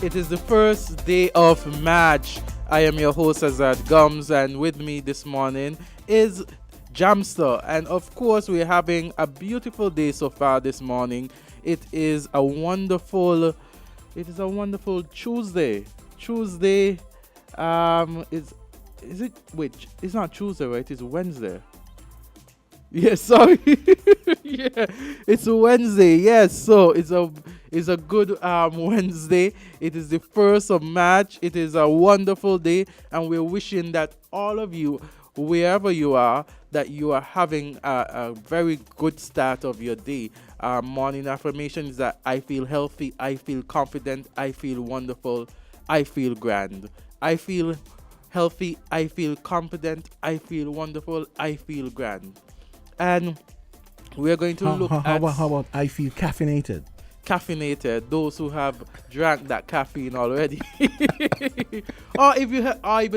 It is the first day of March. I am your host, Azard Gumbs, and with me this morning is Jamster. And of course, we're having a beautiful day so far this morning. It is a wonderful Tuesday. Tuesday, is it? Wait, it's not Tuesday, right? It's Wednesday. Yes, sorry. Yeah, it's a Wednesday. Yes, so it's a good Wednesday. It is the first of March. It is a wonderful day, and we're wishing that all of you, wherever you are, that you are having a very good start of your day. Morning affirmation is that I feel healthy, I feel confident, I feel wonderful, I feel grand. I feel healthy, I feel confident, I feel wonderful, I feel grand. And we're going to look at How about I feel caffeinated? caffeinated, those who have drank that caffeine already. Or if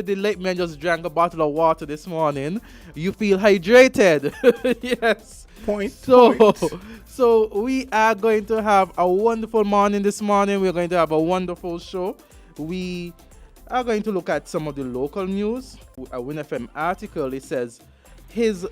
the late man just drank a bottle of water this morning, you feel hydrated. Yes. Point. So we are going to have a wonderful morning this morning. We're going to have a wonderful show. We are going to look at some of the local news. A WinFM article, it says his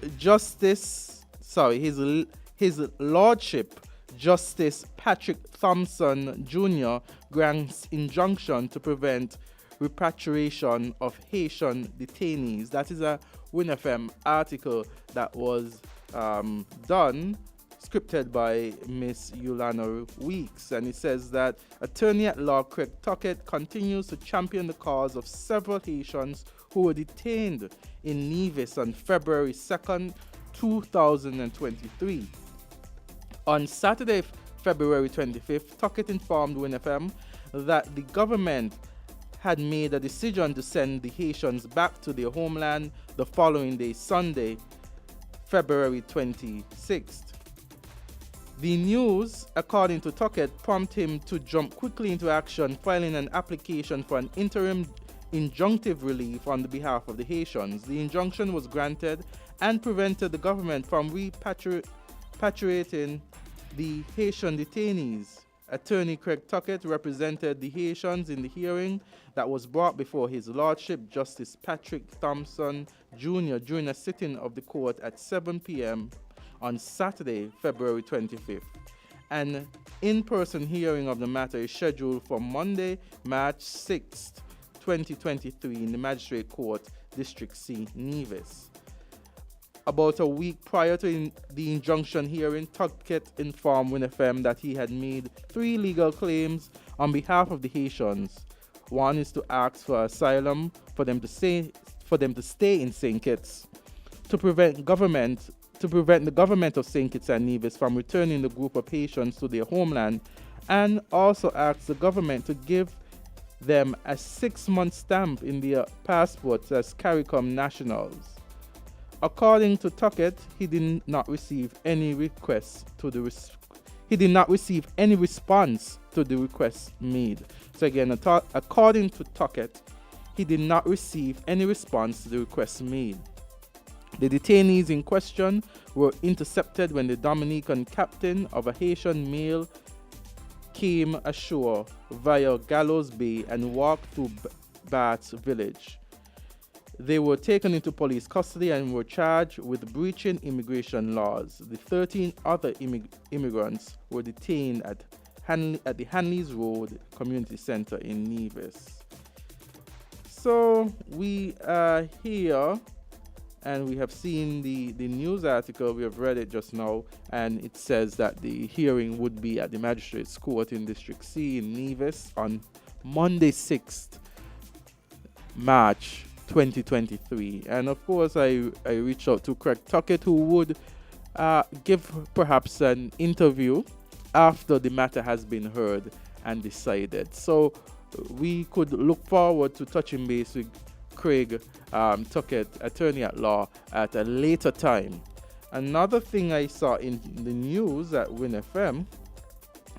lordship Justice Patrick Thompson Jr. grants injunction to prevent repatriation of Haitian detainees. That is a WinFM article that was scripted by Miss Yulana Weeks, and it says that Attorney at Law Craig Tuckett continues to champion the cause of several Haitians who were detained in Nevis on February 2nd, 2023. On Saturday, February 25th, Tuckett informed WinFM that the government had made a decision to send the Haitians back to their homeland the following day, Sunday, February 26th. The news, according to Tuckett, prompted him to jump quickly into action, filing an application for an interim injunctive relief on the behalf of the Haitians. The injunction was granted and prevented the government from repatriating the Haitian detainees. Attorney Craig Tuckett represented the Haitians in the hearing that was brought before His Lordship Justice Patrick Thompson Jr. during a sitting of the court at 7 p.m. on Saturday, February 25th. An in-person hearing of the matter is scheduled for Monday, March 6th, 2023 in the Magistrate Court, District C, Nevis. About a week prior to the injunction hearing, Tuckett informed WinFM that he had made 3 legal claims on behalf of the Haitians. One is to ask for asylum for them to stay in St. Kitts, to prevent the government of St. Kitts and Nevis from returning the group of Haitians to their homeland, and also ask the government to give them a 6-month stamp in their passports as CARICOM nationals. According to Tuckett, he did not receive any response to the request made. So again, according to Tuckett, he did not receive any response to the request made. The detainees in question were intercepted when the Dominican captain of a Haitian mail came ashore via Gallows Bay and walked through Bats Village. They were taken into police custody and were charged with breaching immigration laws. The 13 other immigrants were detained at the Hanleys Road Community Center in Nevis. So we are here, and we have seen the news article. We have read it just now, and it says that the hearing would be at the Magistrates Court in District C in Nevis on Monday, 6th March 2023. And of course, I reached out to Craig Tuckett, who would give perhaps an interview after the matter has been heard and decided. So we could look forward to touching base with Craig Tuckett, attorney at law, at a later time. Another thing I saw in the news at WinFM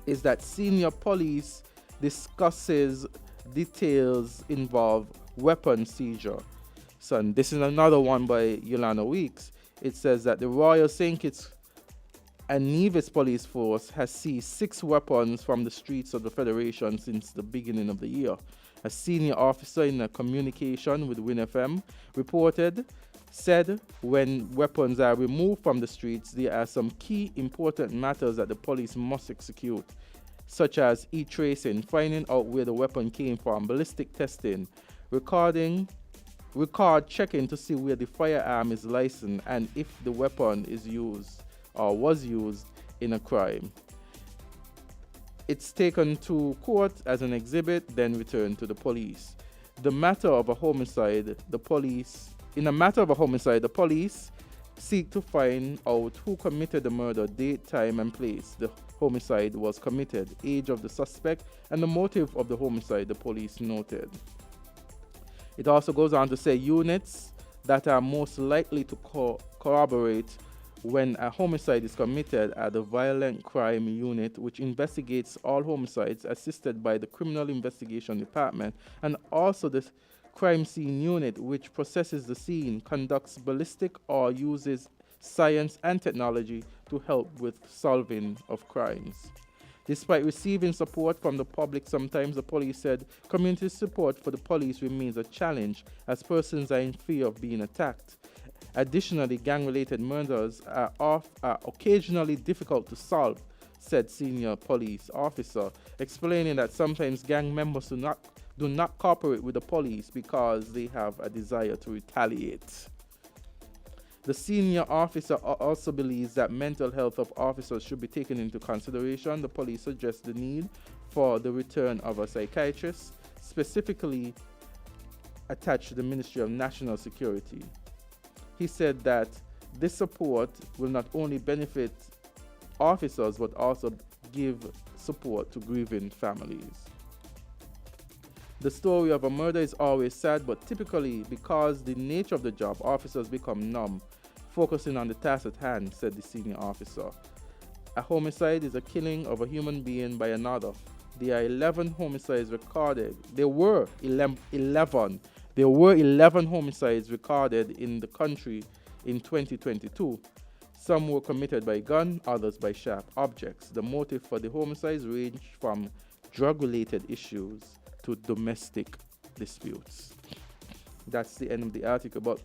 is that senior police discusses details involve weapon seizure. So this is another one by Yolanda Weeks. It says that the Royal St. Kitts and Nevis police force has seized 6 weapons from the streets of the Federation since the beginning of the year. A senior officer in a communication with WINNFM said when weapons are removed from the streets, there are some key important matters that the police must execute, such as e-tracing, finding out where the weapon came from, ballistic testing, record checking to see where the firearm is licensed and if the weapon is used or was used in a crime. It's taken to court as an exhibit, then returned to the police. In a matter of a homicide, the police seek to find out who committed the murder, date, time, and place the homicide was committed, age of the suspect, and the motive of the homicide, the police noted. It also goes on to say units that are most likely to corroborate when a homicide is committed are the Violent Crime Unit, which investigates all homicides, assisted by the Criminal Investigation Department, and also the Crime Scene Unit, which processes the scene, conducts ballistic or uses science and technology to help with solving of crimes. Despite receiving support from the public, sometimes the police said community support for the police remains a challenge as persons are in fear of being attacked. Additionally, gang-related murders are occasionally difficult to solve, said senior police officer, explaining that sometimes gang members do not cooperate with the police because they have a desire to retaliate. The senior officer also believes that mental health of officers should be taken into consideration. The police suggests the need for the return of a psychiatrist, specifically attached to the Ministry of National Security. He said that this support will not only benefit officers but also give support to grieving families. The story of a murder is always sad, but typically, because the nature of the job, officers become numb, focusing on the task at hand, said the senior officer. A homicide is a killing of a human being by another. There are 11 homicides recorded. There were 11 homicides recorded in the country in 2022. Some were committed by gun, others by sharp objects. The motive for the homicides ranged from drug-related issues to domestic disputes. That's the end of the article. But,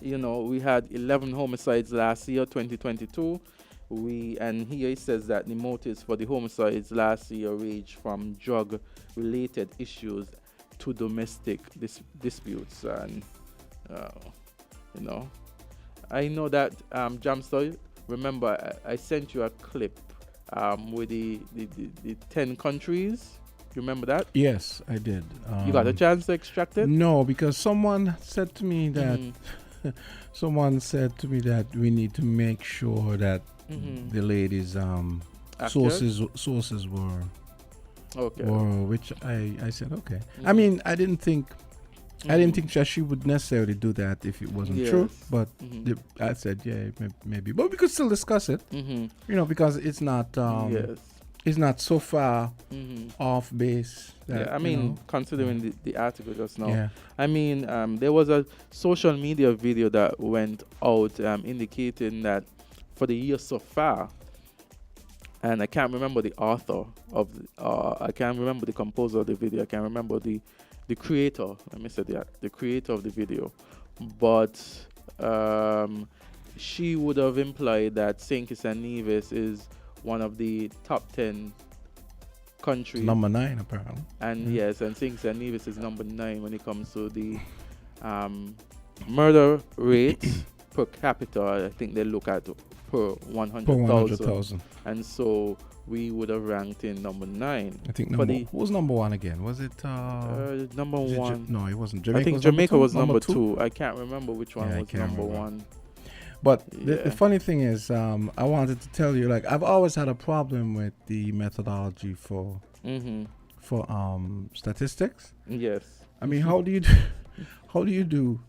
we had 11 homicides last year, 2022. And here it says that the motives for the homicides last year ranged from drug-related issues to domestic disputes. And, I know that, Jamstoy, remember, I sent you a clip with the 10 countries. You remember that? Yes, I did. You got a chance to extract it? No, because someone said to me that we need to make sure that the ladies' sources were okay. Which I said okay. I mean, I didn't think that she would necessarily do that if it wasn't true. But I said maybe, but we could still discuss it. Because it's not. It's not so far off base. Considering the article just now. Yeah. I mean, there was a social media video that went out indicating that for the year so far, and I can't remember the author of, I can't remember the composer of the video. I can't remember the creator. Let me say that, the creator of the video. But she would have implied that St. Kitts and Nevis is one of the top 10 countries. Number 9, apparently. And yes, and St. Kitts and Nevis is number 9 when it comes to the murder rate per capita. I think they look at per 100,000. And so we would have ranked in number 9. I think who was number 1 again? Was it number 1? No, it wasn't. I think Jamaica was number 2. I can't remember which one was number 1. But the funny thing is, I wanted to tell you, like, I've always had a problem with the methodology for statistics. Yes. I mean, how do you do?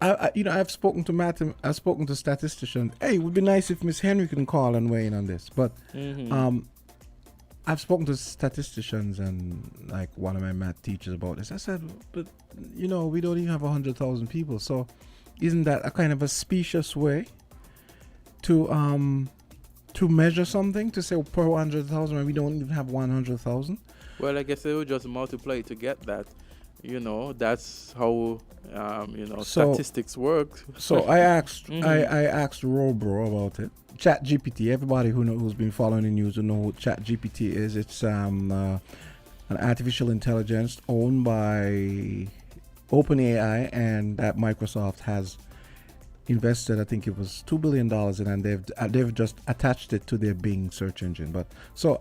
I've spoken to statisticians. Hey, it would be nice if Miss Henry can call and weigh in on this. But I've spoken to statisticians and like one of my math teachers about this. I said, but we don't even have 100,000 people. So isn't that a kind of a specious way to measure something, to say per 100,000 when we don't even have 100,000? Well, I guess they will just multiply to get that. That's how statistics work. So I asked I asked Robro about it. ChatGPT. Everybody who's been following the news will know what ChatGPT is. It's an artificial intelligence owned by OpenAI, and that Microsoft has invested, I think it was $2 billion in, and they've just attached it to their Bing search engine. But so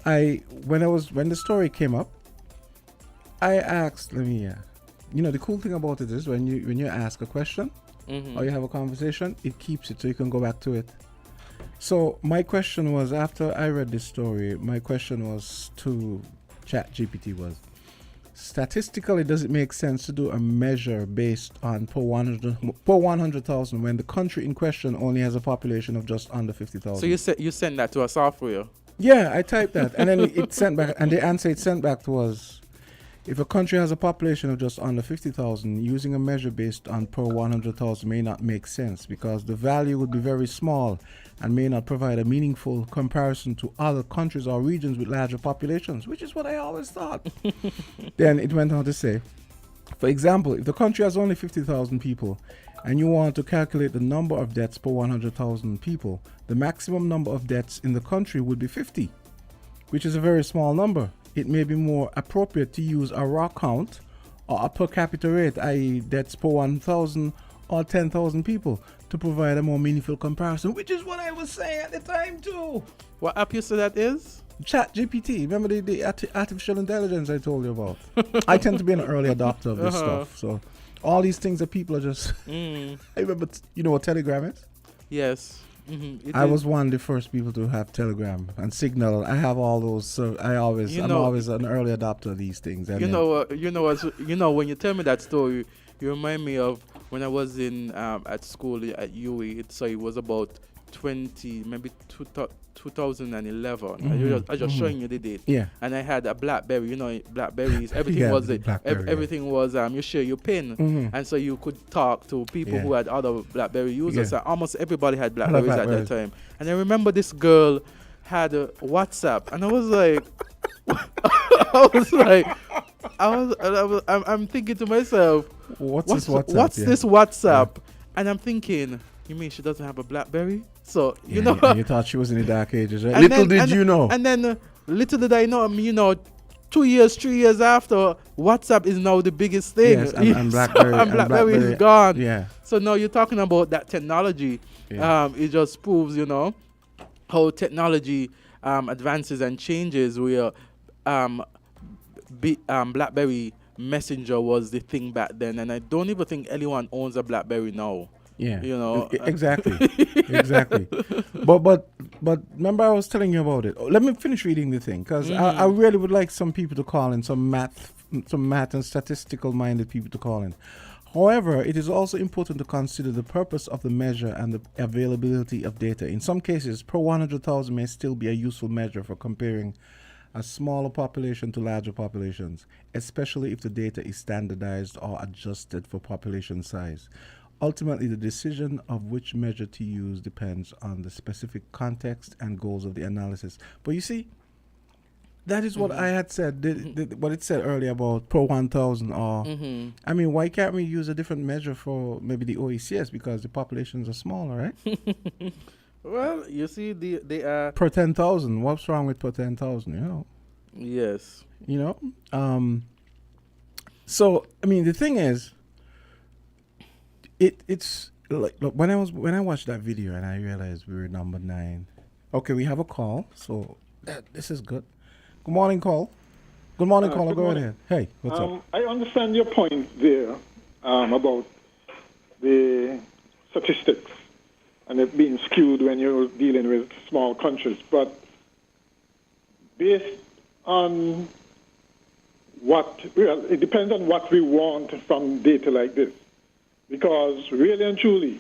when the story came up, I asked, the cool thing about it is when you ask a question or you have a conversation, it keeps it so you can go back to it. So my question was, after I read this story, my question was to ChatGPT was, statistically, does it make sense to do a measure based on per 100,000 when the country in question only has a population of just under 50,000? So you sent that to a software? Yeah, I typed that, and then it sent back, and the answer it sent back was, if a country has a population of just under 50,000, using a measure based on per 100,000 may not make sense because the value would be very small and may not provide a meaningful comparison to other countries or regions with larger populations, which is what I always thought. Then it went on to say, for example, if the country has only 50,000 people and you want to calculate the number of deaths per 100,000 people, the maximum number of deaths in the country would be 50, which is a very small number. It may be more appropriate to use a raw count or a per capita rate, i.e. deaths per 1,000 or 10,000 people, to provide a more meaningful comparison, which is what I was saying at the time too. What app you say that is? ChatGPT. Remember the artificial intelligence I told you about? I tend to be an early adopter of this stuff. So all these things that people are just... I remember, you know what Telegram is? Yes. I was one of the first people to have Telegram and Signal. I have all those. So I'm always an early adopter of these things. And when you tell me that story, you remind me of when I was in at school at UE. So it was about 2011. I just showing you the date. Yeah. And I had a BlackBerry. Blackberries. Everything was everything was you share your pin, and so you could talk to people who had other BlackBerry users. So almost everybody had Blackberries at that time. And I remember this girl had a WhatsApp, and I was like, I'm thinking to myself, what's this WhatsApp? And I'm thinking, you mean she doesn't have a BlackBerry? So you thought she was in the dark ages, right? Little did you know. And then little did I know, 2 years, 3 years after, WhatsApp is now the biggest thing. Yes, and BlackBerry is gone. Yeah. So now you're talking about that technology. Yeah. It just proves, how technology advances and changes. Where BlackBerry Messenger was the thing back then, and I don't even think anyone owns a BlackBerry now. Yeah, exactly. But remember I was telling you about it. Let me finish reading the thing, because I really would like some people to call in, some math and statistical minded people to call in. However, it is also important to consider the purpose of the measure and the availability of data. In some cases, per 100,000 may still be a useful measure for comparing a smaller population to larger populations, especially if the data is standardized or adjusted for population size. Ultimately, the decision of which measure to use depends on the specific context and goals of the analysis. But you see, that is what I had said, what it said earlier about per 1,000. Or, I mean, why can't we use a different measure for maybe the OECS, because the populations are smaller, right? Well, you see, they are... Per 10,000. What's wrong with per 10,000, Yes. So, I mean, the thing is, it's like, look, when I watched that video and I realized we were number 9. Okay, we have a call, so this is good. Good morning, call. Good morning, caller. Go ahead. Hey, what's up? I understand your point there about the statistics and it being skewed when you're dealing with small countries, but based on it depends on what we want from data like this. Because really and truly,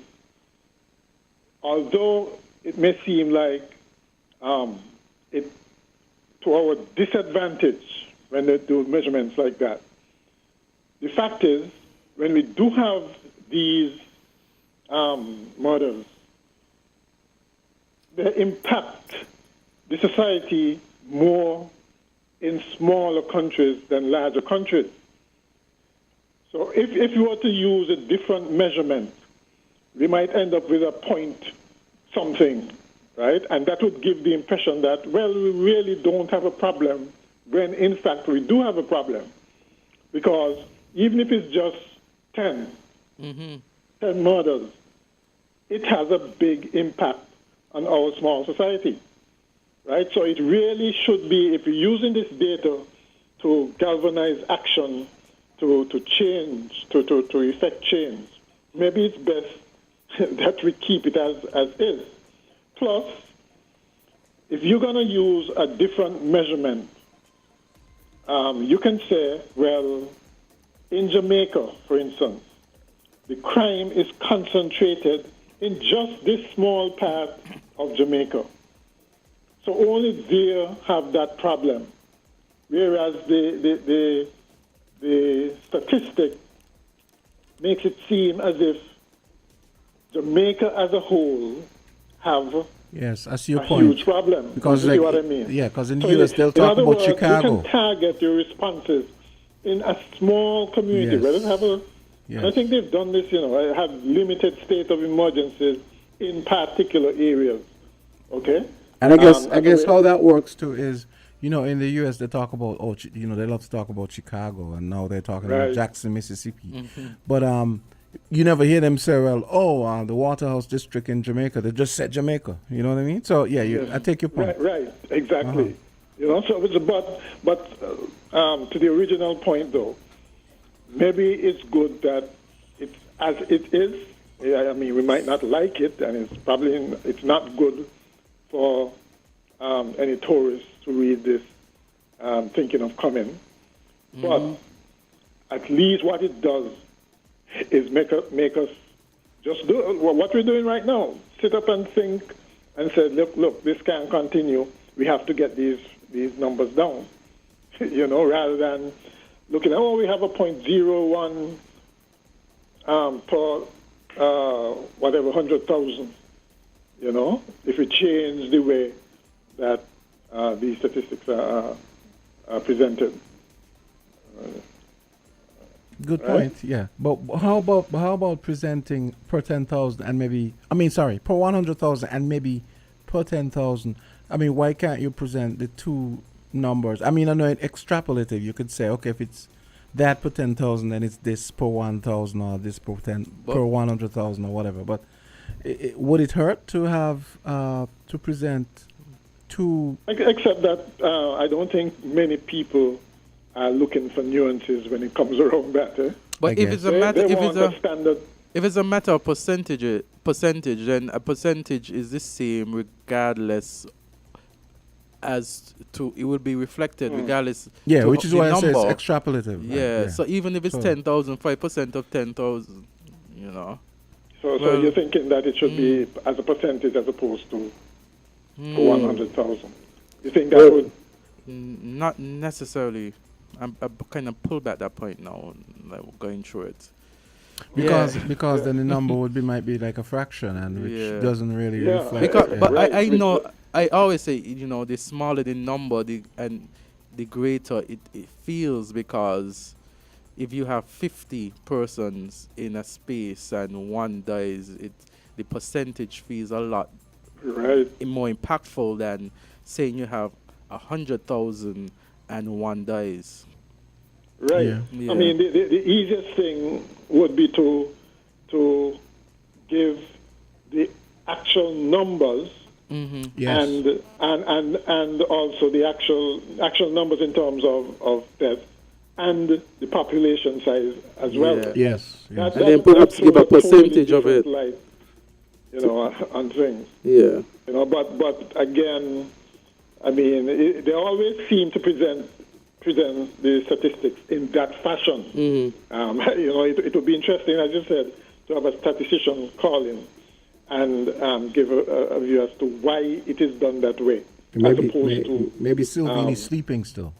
although it may seem like it to our disadvantage when they do measurements like that, the fact is, when we do have these models, they impact the society more in smaller countries than larger countries. So if you were to use a different measurement, we might end up with a point something, right? And that would give the impression that, well, we really don't have a problem, when in fact we do have a problem. Because even if it's just 10, 10 murders, it has a big impact on our small society, right? So it really should be, if you're using this data to galvanize action, to change, to effect change, maybe it's best that we keep it as is. Plus, if you're going to use a different measurement, you can say, well, in Jamaica, for instance, the crime is concentrated in just this small part of Jamaica. So only there have that problem. Whereas the statistic makes it seem as if Jamaica as a whole have yes, I see your a point. huge problem. Because you see what I mean? Yeah, because in the So US they'll in talk other about words, Chicago. You can target your responses in a small community. Yes. Where they have a, Yes. I think they've done this, have limited state of emergencies in particular areas. Okay? And I guess and how that works too is, in the U.S. they talk about they love to talk about Chicago, and now they're talking about Right. Jackson, Mississippi. But you never hear them say, well, the Waterhouse District in Jamaica. They just said Jamaica. You know what I mean? So yeah, I take your point. Right, exactly. So it's but to the original point though, maybe it's good that it's as it is. I mean, we might not like it, and it's not good for any tourists to read this thinking of coming. But at least what it does is make us just do what we're doing right now. Sit up and think and say, look, this can't continue. We have to get these numbers down. Rather than looking at, we have a 0.01 per whatever 100,000. If we change the way that these statistics are presented. Good Right? point. Yeah, but how about presenting per 10,000 and per 100,000 and maybe per 10,000? I mean, why can't you present the two numbers? I mean, I know it extrapolative. You could say, okay, if it's that per 10,000, then it's this per 1,000 or this per 100,000 or whatever. But would it hurt to have to present two? Except that I don't think many people are looking for nuances when it comes around that. But if it's a matter, if it's a matter of percentage, then a percentage is the same regardless. As to it will be reflected regardless. Yeah, to which is the why I say it's number. extrapolative. Yeah, so even if it's 10,000, 5% of 10,000, So you're thinking that it should be as a percentage as opposed to 100,000. You think that would? Not necessarily. I'm kind of pulled back that point now, like going through it. Because then the number might be like a fraction, and which doesn't really reflect. But I know. I always say, the smaller the number, the greater it feels, because if you have 50 persons in a space and one dies, the percentage feels a lot more impactful than saying you have 100,000 and one dies. Right. Yeah. I mean, the easiest thing would be to give the actual numbers. Yes. And also the actual numbers in terms of death and the population size as well. Yes. And then perhaps give a percentage of it. Light, on things. Yeah. But again, I mean, they always seem to present the statistics in that fashion. It would be interesting, as you said, to have a statistician call in and give a view as to why it is done that way. Maybe Sylvie's sleeping still.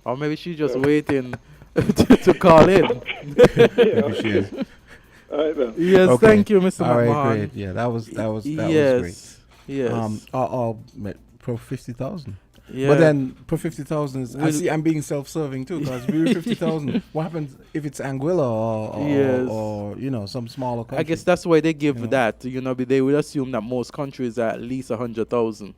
Or maybe she's just waiting to call in. Maybe she is. All right, then. Yes, Okay. thank you, Mr. All right, McMahon. great. Yeah, that was great. Yes, yes. I'll pro 50,000. Yeah. But then pro 50,000 is. I Will- see. I'm being self-serving too because we 50,000. What happens if it's Anguilla Yes. or you know some smaller country? I guess that's why they give you know. that. You know, but they would assume that most countries are at least 100,000.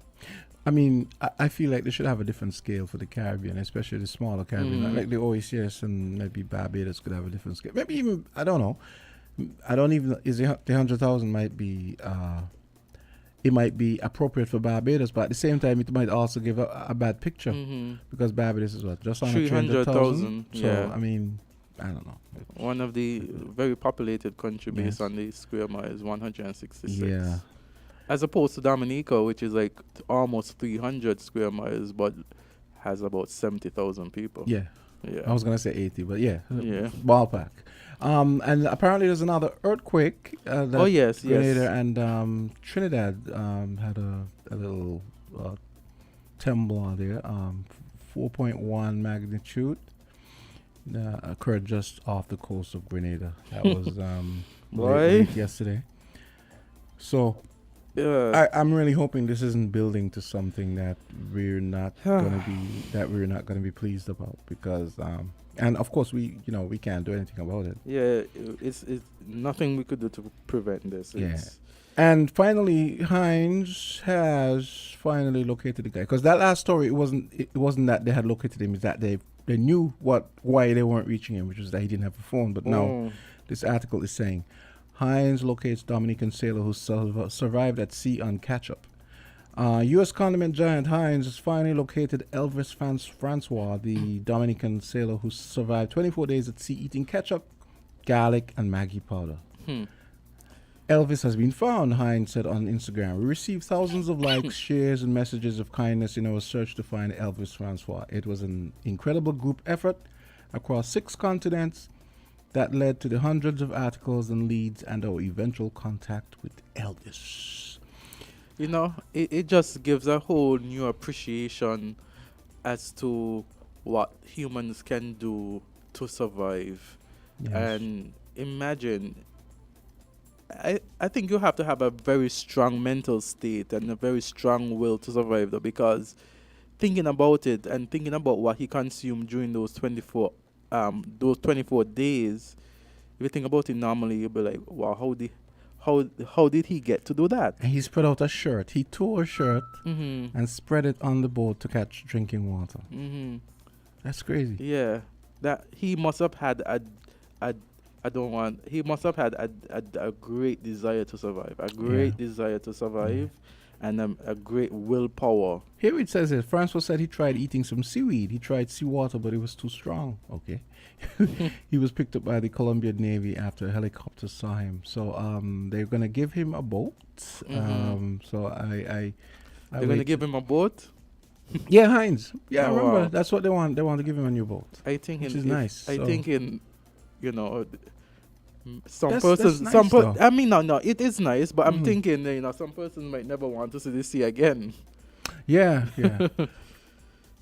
I mean, I feel like they should have a different scale for the Caribbean, especially the smaller Caribbean. Like the OECS and maybe Barbados could have a different scale. Maybe even, I don't know. I don't even, is the 100,000 might be, it might be appropriate for Barbados, but at the same time, it might also give a bad picture because Barbados is what? Just under 300,000? So, yeah. I mean, I don't know. One of the very populated country based Yes. on the square mile is 166. Yeah. As opposed to Dominica, which is like almost 300 square miles, but has about 70,000 people. Yeah. Yeah. I was going to say 80, but yeah. Yeah. Ballpark. And apparently there's another earthquake. Oh, yes, Grenada yes. and Trinidad had a little trembler there. 4.1 magnitude occurred just off the coast of Grenada. That was late yesterday. So I'm really hoping this isn't building to something that we're not gonna be pleased about because and of course we can't do anything about it. Yeah, it's nothing we could do to prevent this. It's And finally, Heinz has finally located the guy because that last story it wasn't that they had located him, it's that they knew why they weren't reaching him, which was that he didn't have a phone. But now this article is saying Heinz locates Dominican sailor who survived at sea on catch-up. U.S. condiment giant Heinz has finally located Elvis Francois, the Dominican sailor who survived 24 days at sea eating ketchup, garlic, and Maggi powder. Elvis has been found, Heinz said on Instagram. We received thousands of likes, shares, and messages of kindness in our search to find Elvis Francois. It was an incredible group effort across 6 continents that led to the hundreds of articles and leads and our eventual contact with Elvis. You know, it just gives a whole new appreciation as to what humans can do to survive. Yes. And imagine, I think you have to have a very strong mental state and a very strong will to survive, though, because thinking about it and thinking about what he consumed during those 24 days, if you think about it normally, you'll be like, wow, how did he get to do that? And he spread out a shirt. He tore a shirt and spread it on the boat to catch drinking water. That's crazy. Yeah, that he must have had he must have had a great desire to survive, and a great willpower. Here it says it. Francois said he tried eating some seaweed. He tried seawater, but it was too strong. Okay. He was picked up by the Colombian Navy after a helicopter saw him. So they're going to give him a boat. So I They're going to give him a boat? Yeah, Heinz. Yeah, Oh, remember. wow. That's what they want. They want to give him a new boat. I think Which is nice. I so. think in, you know, some That's persons, nice though. I mean, no, it is nice, but I'm thinking, you know, some persons might never want to see the sea again. Yeah.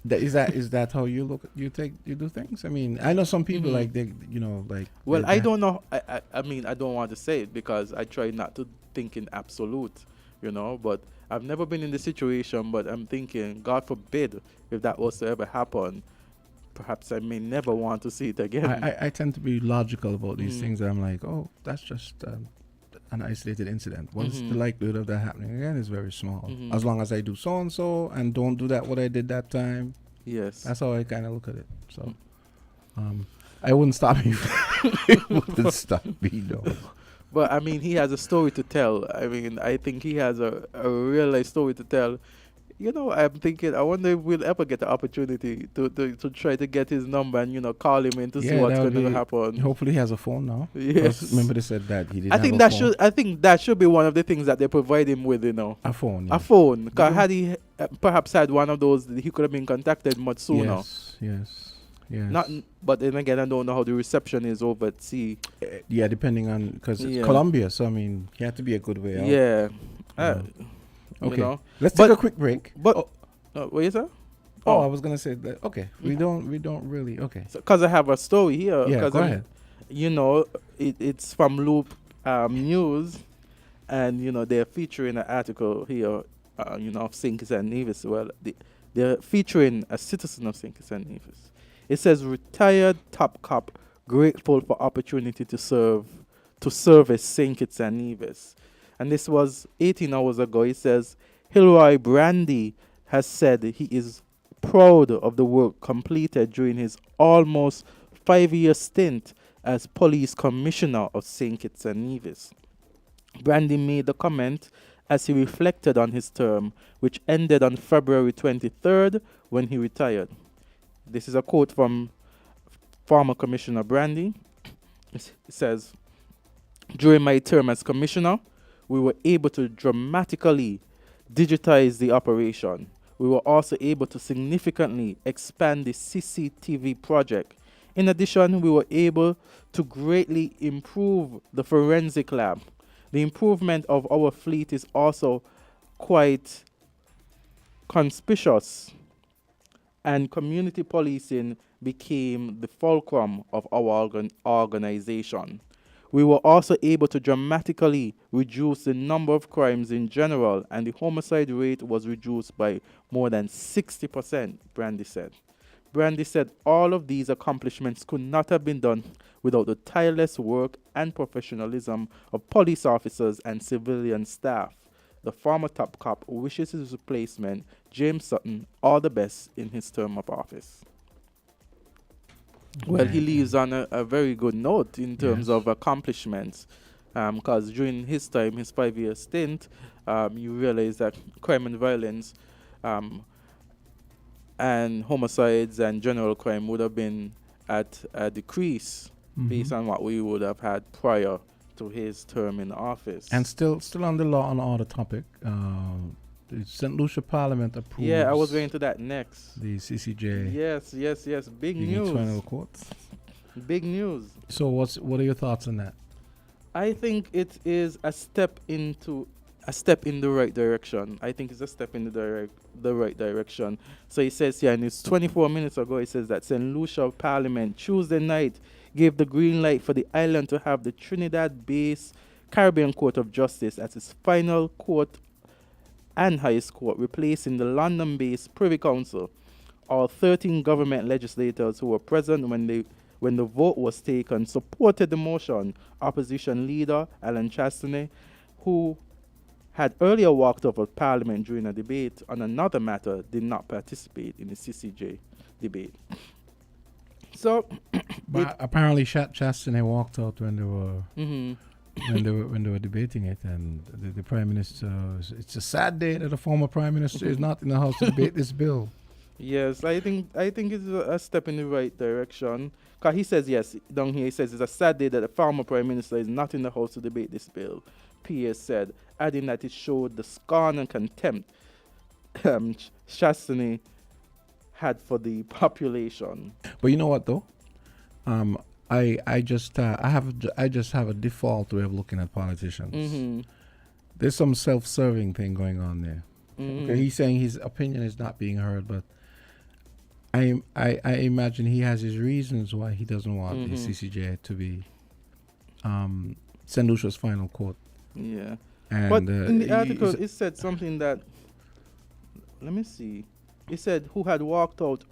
Is that how you look? You do things? I mean, I know some people like they, you know, like. Well, they- I don't know. I mean, I don't want to say it because I try not to think in absolute, you know, but I've never been in the situation, but I'm thinking, God forbid, if that was to ever happen, perhaps I may never want to see it again. I tend to be logical about these things. I'm like, oh, that's just an isolated incident. Once the likelihood of that happening again is very small. As long as I do so and so and don't do that what I did that time. Yes. That's how I kind of look at it. So, I wouldn't stop me. It wouldn't stop me, though. But I mean, he has a story to tell. I mean, I think he has a real life story to tell. You know, I'm thinking, I wonder if we'll ever get the opportunity to try to get his number and, you know, call him in to see what's going to happen. Hopefully he has a phone now. 'Cause Yes. remember they said that he didn't I have think a that phone. should. I think that should be one of the things that they provide him with. You know, A phone. a phone. Because had he perhaps had one of those, he could have been contacted much sooner. Yes. Not, but then again, I don't know how the reception is over at sea. Yeah, depending on, because it's Yeah. Colombia, so I mean, you have to be a good way out. Yeah. Okay. You know. Let's But- take a quick break. But what is that? I was gonna say that. Okay, we don't really. Okay. Because I have a story here. Yeah, 'cause go I'm- ahead. you know, it's from Loop News, and they're featuring an article here, of St. Kitts and Nevis. Well, they're featuring a citizen of St. Kitts and Nevis. It says retired top cop grateful for opportunity to service St. Kitts and Nevis, and this was 18 hours ago. It says Hilroy Brandy has said he is proud of the work completed during his almost 5-year stint as police commissioner of St. Kitts and Nevis. Brandy made the comment as he reflected on his term, which ended on February 23rd when he retired. This is a quote from former Commissioner Brandy. It says, during my term as commissioner, we were able to dramatically digitize the operation. We were also able to significantly expand the CCTV project. In addition, we were able to greatly improve the forensic lab. The improvement of our fleet is also quite conspicuous, and community policing became the fulcrum of our organization. We were also able to dramatically reduce the number of crimes in general, and the homicide rate was reduced by more than 60%, Brandy said. Brandy said all of these accomplishments could not have been done without the tireless work and professionalism of police officers and civilian staff. The former top cop wishes his replacement, James Sutton, all the best in his term of office. Well, he leaves on a very good note in terms of accomplishments, because during his time, his 5-year stint, you realize that crime and violence and homicides and general crime would have been at a decrease based on what we would have had prior to his term in office. And still on the law and order topic, the St. Lucia Parliament approves. Yeah, I was going to that next. The CCJ. Yes. Big news. Final courts. Big news. So what are your thoughts on that? I think it is a step in the right direction. I think it's a step in the right direction. So he says here, and it's 24 minutes ago, he says that St. Lucia Parliament Tuesday night gave the green light for the island to have the Trinidad-based Caribbean Court of Justice as its final court and highest court, replacing the London-based Privy Council. All 13 government legislators who were present when the vote was taken supported the motion. Opposition leader Alan Chastney, who had earlier walked out of Parliament during a debate on another matter, did not participate in the CCJ debate. So, but apparently, Chastney walked out when they were when they were debating it, and the Prime Minister. It's a sad day that the former Prime Minister is not in the House to debate this bill. Yes, I think it's a step in the right direction. Cause he says yes down here. He says it's a sad day that the former Prime Minister is not in the House to debate this bill. P.S. said, adding that it showed the scorn and contempt Chastney had for the population. But you know what though, I just have a default way of looking at politicians. There's some self-serving thing going on there. Okay, he's saying his opinion is not being heard, but I imagine he has his reasons why he doesn't want the CCJ to be St. Lucia's final court. Yeah, and but in the article it said something that, let me see, it said who had walked out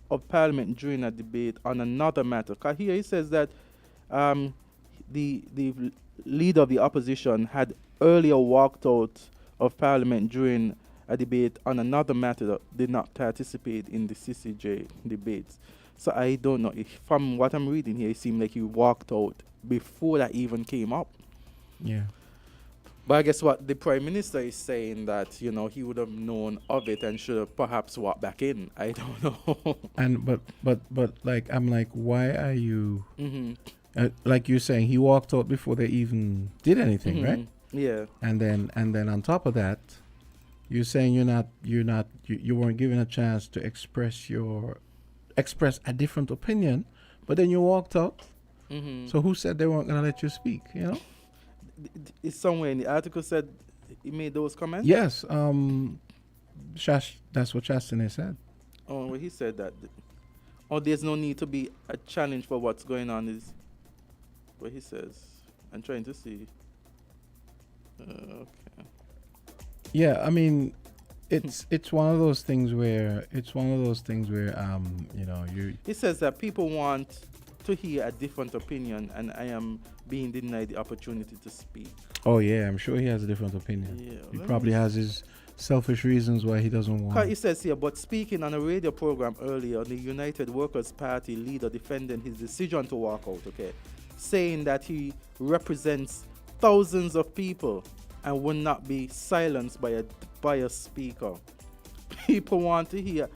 of Parliament during a debate on another matter. Cause here it says that the leader of the opposition had earlier walked out of Parliament during a debate on another matter that did not participate in the CCJ debates. So I don't know, if from what I'm reading here, it seemed like he walked out before that even came up. Yeah. But I guess what the Prime Minister is saying that, he would have known of it and should have perhaps walked back in. I don't know. And but like I'm like, why are you like you're saying he walked out before they even did anything, right? Yeah. And then on top of that, you're saying you weren't given a chance to express a different opinion, but then you walked out. So who said they weren't gonna let you speak? It's somewhere in the article said he made those comments. Yes. That's what Chastney said. Oh, well, he said that. Oh, there's no need to be a challenge for what's going on. what he says. I'm trying to see. Okay. Yeah, I mean, it's one of those things where you. He says that people want to hear a different opinion, and I am being denied the opportunity to speak. Oh yeah, I'm sure he has a different opinion. Yeah, He probably has his selfish reasons why he doesn't want. He says here, but speaking on a radio program earlier, the United Workers' Party leader defending his decision to walk out, okay, saying that he represents thousands of people and will not be silenced by a speaker. People want to hear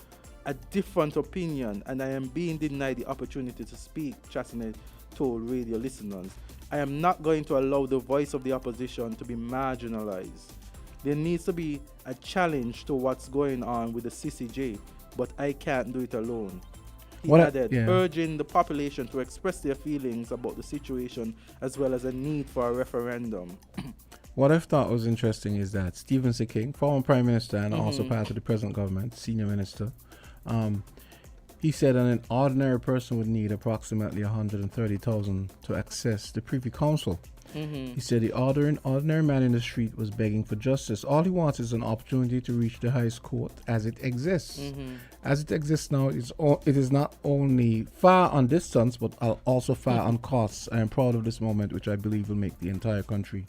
a different opinion, and I am being denied the opportunity to speak, Chastanet told radio listeners. I am not going to allow the voice of the opposition to be marginalized. There needs to be a challenge to what's going on with the CCJ, but I can't do it alone. He added, urging the population to express their feelings about the situation as well as a need for a referendum. What I thought was interesting is that Stephen C. King, former Prime Minister and also part of the present government, senior minister, he said an ordinary person would need approximately 130,000 to access the Privy Council. He said the ordinary man in the street was begging for justice. All he wants is an opportunity to reach the highest court as it exists. As it exists now, it is not only far on distance, but also far on costs. I am proud of this moment, which I believe will make the entire country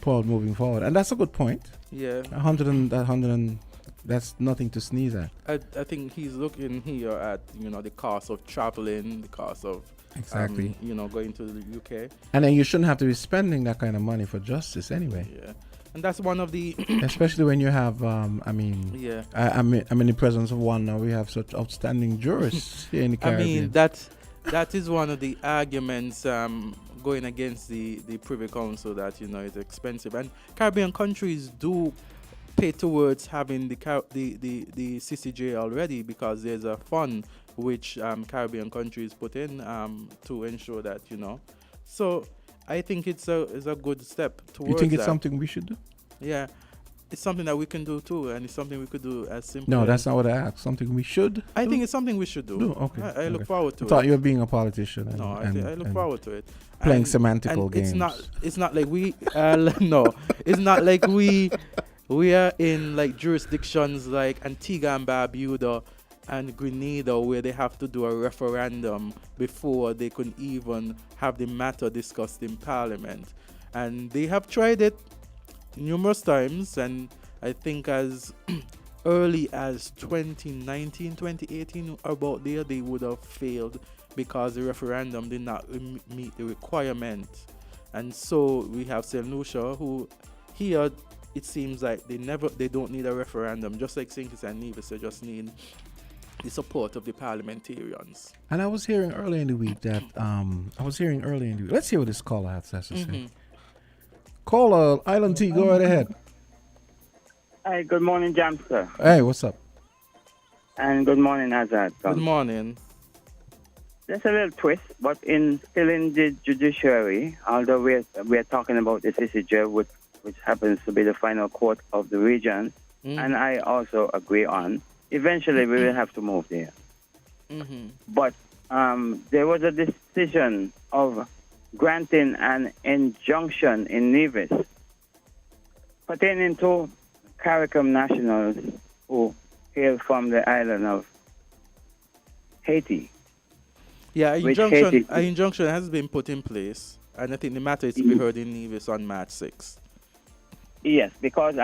proud moving forward. And that's a good point. Yeah. 100 that's nothing to sneeze at. I think he's looking here at, the cost of traveling, the cost of exactly going to the UK. And then you shouldn't have to be spending that kind of money for justice anyway. Yeah. And that's one of the especially when you have I'm in the presence of one now. We have such outstanding jurists here in the Caribbean. that is one of the arguments going against the Privy Council, that it's expensive, and Caribbean countries do pay towards having the CCJ already, because there's a fund which Caribbean countries put in to ensure that So I think it's a good step towards. You think it's that. Something we should do? Yeah, it's something that we can do too, and it's something we could do as simple. No, that's not what I asked. Something we should. I think it's something we should do. Okay. I look forward to it. I thought you were being a politician. I look forward to it. Playing semantical games. It's not like we no. It's not like we are in like jurisdictions like Antigua and Barbuda and Grenada, where they have to do a referendum before they could even have the matter discussed in Parliament. And they have tried it numerous times, and I think as early as 2019, 2018, about there, they would have failed because the referendum did not meet the requirement. And so we have St. Lucia, who here it seems like they don't need a referendum, just like St. Kitts and Nevis, they just need the support of the parliamentarians. And I was hearing earlier in the week that let's hear what this caller has to say. Caller, Island T, go right ahead. Hi, good morning, Jamster. Hey, what's up? And good morning, Azard. Good morning. There's a little twist, but still in the judiciary, although we're talking about the CCJ, which happens to be the final court of the region, and I also agree on. Eventually, we will have to move there. But there was a decision of granting an injunction in Nevis pertaining to CARICOM nationals who hail from the island of Haiti. Yeah, an injunction has been put in place, and I think the matter is to be heard in Nevis on March 6th. Yes, because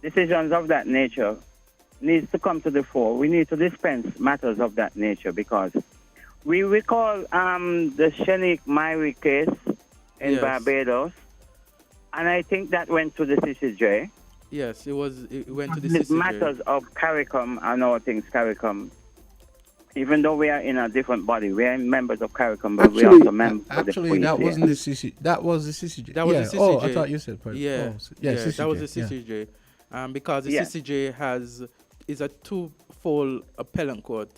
decisions of that nature needs to come to the fore. We need to dispense matters of that nature, because we recall the Shenique Myrie case in Barbados, and I think that went to the CCJ. Yes, it went to the CCJ. Matters of CARICOM and all things CARICOM. Even though we are in a different body, we are members of CARICOM, but we are also members of the police. That wasn't the CCJ. That was the CCJ. That was the CCJ. Oh, I thought you said. CCJ, that was the CCJ. Because the CCJ is a two-fold appellate court.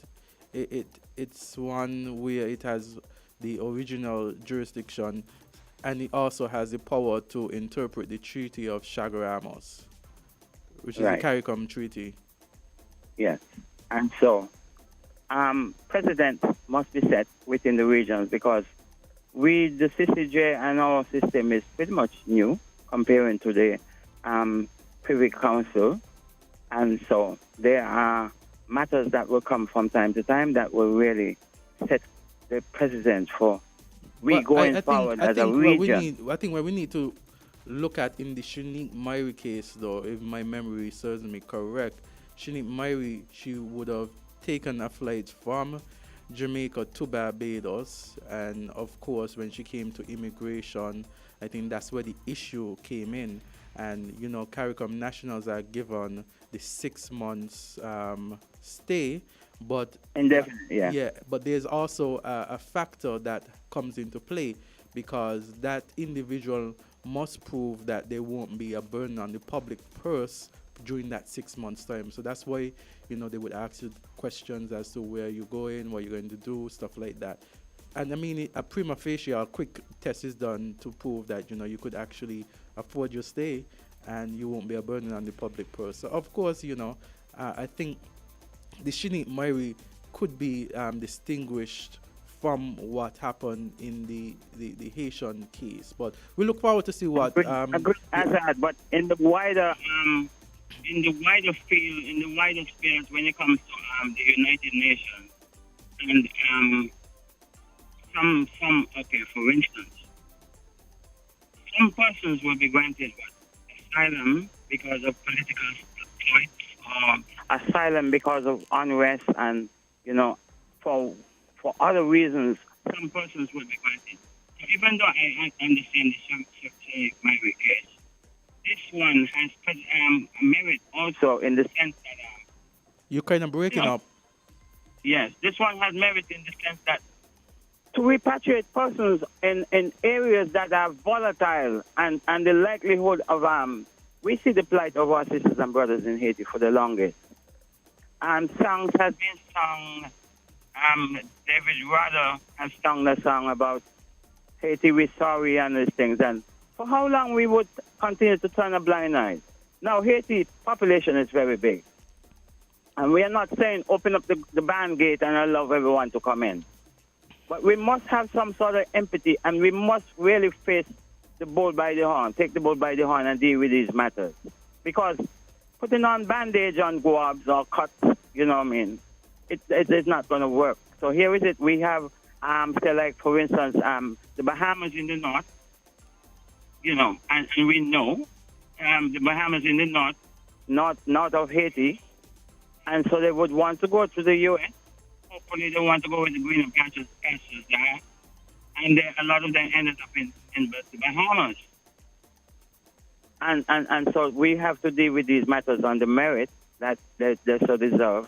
It's one where it has the original jurisdiction, and it also has the power to interpret the Treaty of Chaguaramas, which is the CARICOM Treaty. Yes, and so president must be set within the regions, because the CCJ and our system is pretty much new comparing to the Privy Council. And so there are matters that will come from time to time that will really set the precedent for going forward as a region. I think what we need to look at in the Shanique Myrie case, though, if my memory serves me correct, Shanique Myrie, she would have taken a flight from Jamaica to Barbados, and of course when she came to immigration, I think that's where the issue came in. And you know, CARICOM nationals are given the 6 months stay, but but there's also a factor that comes into play, because that individual must prove that they won't be a burden on the public purse during that 6 months time. So that's why, you know, they would ask you questions as to where you're going, what you're going to do, stuff like that. And I mean, a prima facie, a quick test is done to prove that, you know, you could actually afford your stay and you won't be a burden on the public purse. So of course, you know, I think the Shanique Myrie could be distinguished from what happened in the Haitian case. But we look forward to see what Azard, but in the wider field, in the wider space, when it comes to the United Nations, and for instance, some persons will be granted asylum because of political points, or asylum because of unrest, and you know, for other reasons, some persons will be granted. So even though I understand the subject Myrie case, this one has merit also in the sense that you're kind of breaking up. Yes, this one has merit in the sense that to repatriate persons in areas that are volatile and the likelihood of we see the plight of our sisters and brothers in Haiti for the longest. Songs have been sung. David Rudder has sung the song about Haiti, we're sorry, and these things. And for how long we would continue to turn a blind eye? Now, Haiti population is very big. And we are not saying open up the band gate and allow everyone to come in. But we must have some sort of empathy, and we must really face the bull by the horn, take the bull by the horn and deal with these matters. Because putting on bandage on guabs or cuts, you know what I mean, it's not going to work. So here is it. We have, say like, for instance, the Bahamas in the north, you know, and we know the Bahamas in the north of Haiti, and so they would want to go to the U.S. Hopefully they want to go with the greener pastures there, and a lot of them ended up in the Bahamas. And so we have to deal with these matters on the merit that they so deserve,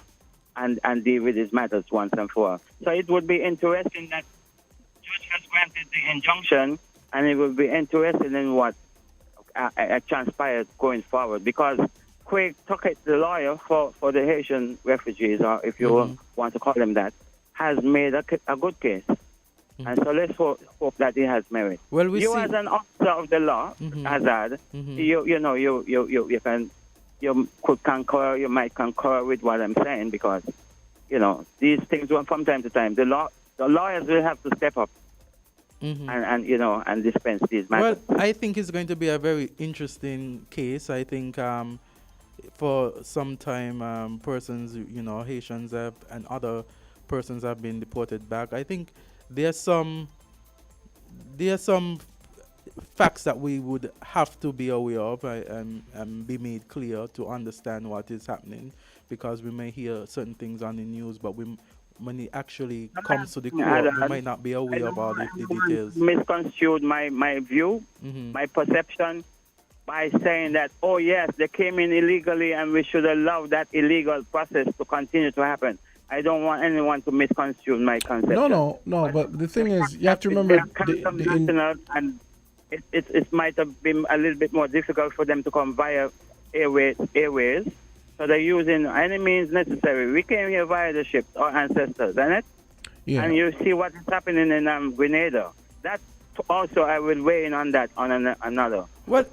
and deal with these matters once and for all. So it would be interesting that the judge has granted the injunction, and it would be interesting in what transpires going forward, because Craig Tuckett, the lawyer for the Haitian refugees, or if you want to call him that, has made a good case. And so let's hope that he has merit. Well, as an officer of the law, Azard, you could concur, you might concur with what I'm saying, because, you know, these things from time to time, the lawyers will have to step up and you know, and dispense these matters. Well, I think it's going to be a very interesting case. I think for some time, persons, you know, Haitians have, and other persons have been deported back. I think there's some facts that we would have to be aware of and be made clear to understand what is happening, because we may hear certain things on the news, but when it actually comes to the court, we might not be aware of all the details. Misconstrued my view, my perception, by saying that, oh yes, they came in illegally and we should allow that illegal process to continue to happen. I don't want anyone to misconstrue my conception. No, but the thing is, you have to remember... and it might have been a little bit more difficult for them to come via airways. So they're using any means necessary. We came here via the ships, our ancestors, isn't it? Yeah. And you see what is happening in Grenada. That also, I will weigh in on that on another. Well,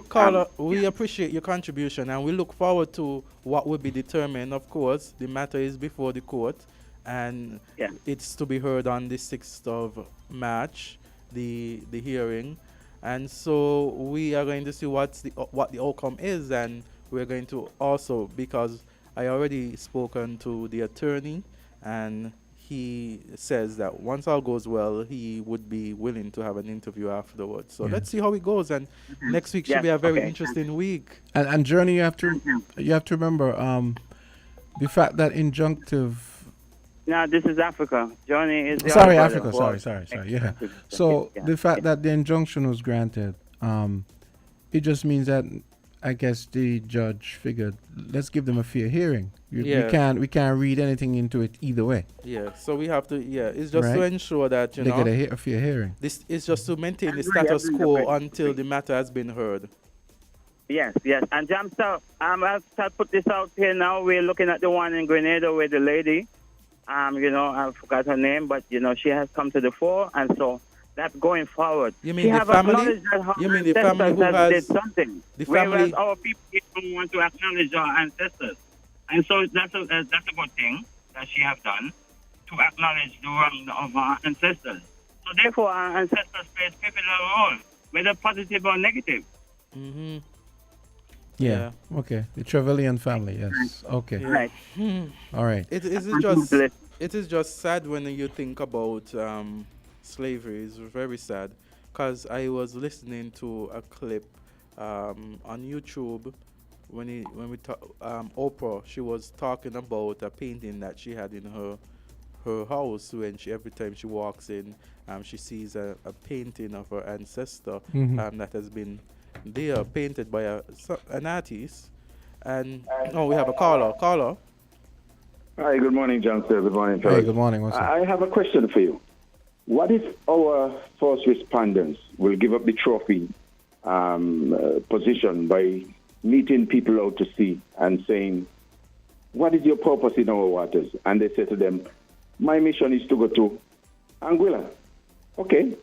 Carla, we appreciate your contribution, and we look forward to what will be determined. Of course, the matter is before the court, and it's to be heard on the 6th of March. the hearing, and so we are going to see what the outcome is, and we're going to also, because I already spoken to the attorney, and he says that once all goes well, he would be willing to have an interview afterwards. So let's see how it goes, and next week should be a very interesting week. And Journey, you have to remember the fact that injunctive. No, this is Africa. Johnny is the Sorry, other Africa. brother. Sorry. Yeah. So the fact that the injunction was granted, it just means that I guess the judge figured, let's give them a fair hearing. We can't read anything into it either way. Yeah. So we have to. Yeah. It's just to ensure that they get a fair hearing. This is just to maintain the status quo until the matter has been heard. Yes. And Jamster, I'll put this out here now. We're looking at the one in Grenada with the lady. I forgot her name, but she has come to the fore, and so that's going forward. You mean the family? You mean the family who has did something? The family? Whereas our people don't want to acknowledge our ancestors, and so that's a good thing that she has done to acknowledge the wrong of our ancestors. So therefore, our ancestors play a pivotal role, whether positive or negative. Mm-hmm. Yeah. Okay. The Trevelyan family. Yes. Okay. Yeah. Right. All right. It is just sad when you think about slavery. It's very sad, because I was listening to a clip on YouTube when Oprah, she was talking about a painting that she had in her house. When every time she walks in, she sees a painting of her ancestor that has been there, painted by an artist. And we have a caller. Hi, good morning, John, sir. Good morning, Hey, good morning. What's up? I have a question for you. What if our first responders will give up the trophy position by meeting people out to sea and saying, what is your purpose in our waters? And they say to them, my mission is to go to Anguilla. Okay,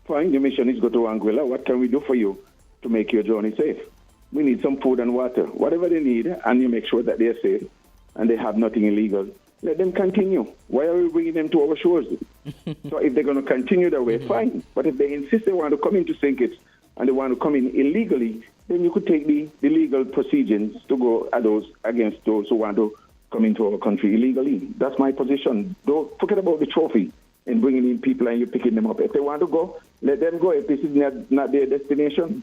fine, your mission is to go to Anguilla. What can we do for you to make your journey safe? We need some food and water, whatever they need, and you make sure that they're safe and they have nothing illegal. Let them continue. Why are we bringing them to our shores? So if they're going to continue that way, fine. But if they insist they want to come into St. Kitts and they want to come in illegally, then you could take the legal proceedings to go against those who want to come into our country illegally. That's my position. Don't forget about the trophy and bringing in people and you picking them up. If they want to go, let them go. If this is not their destination,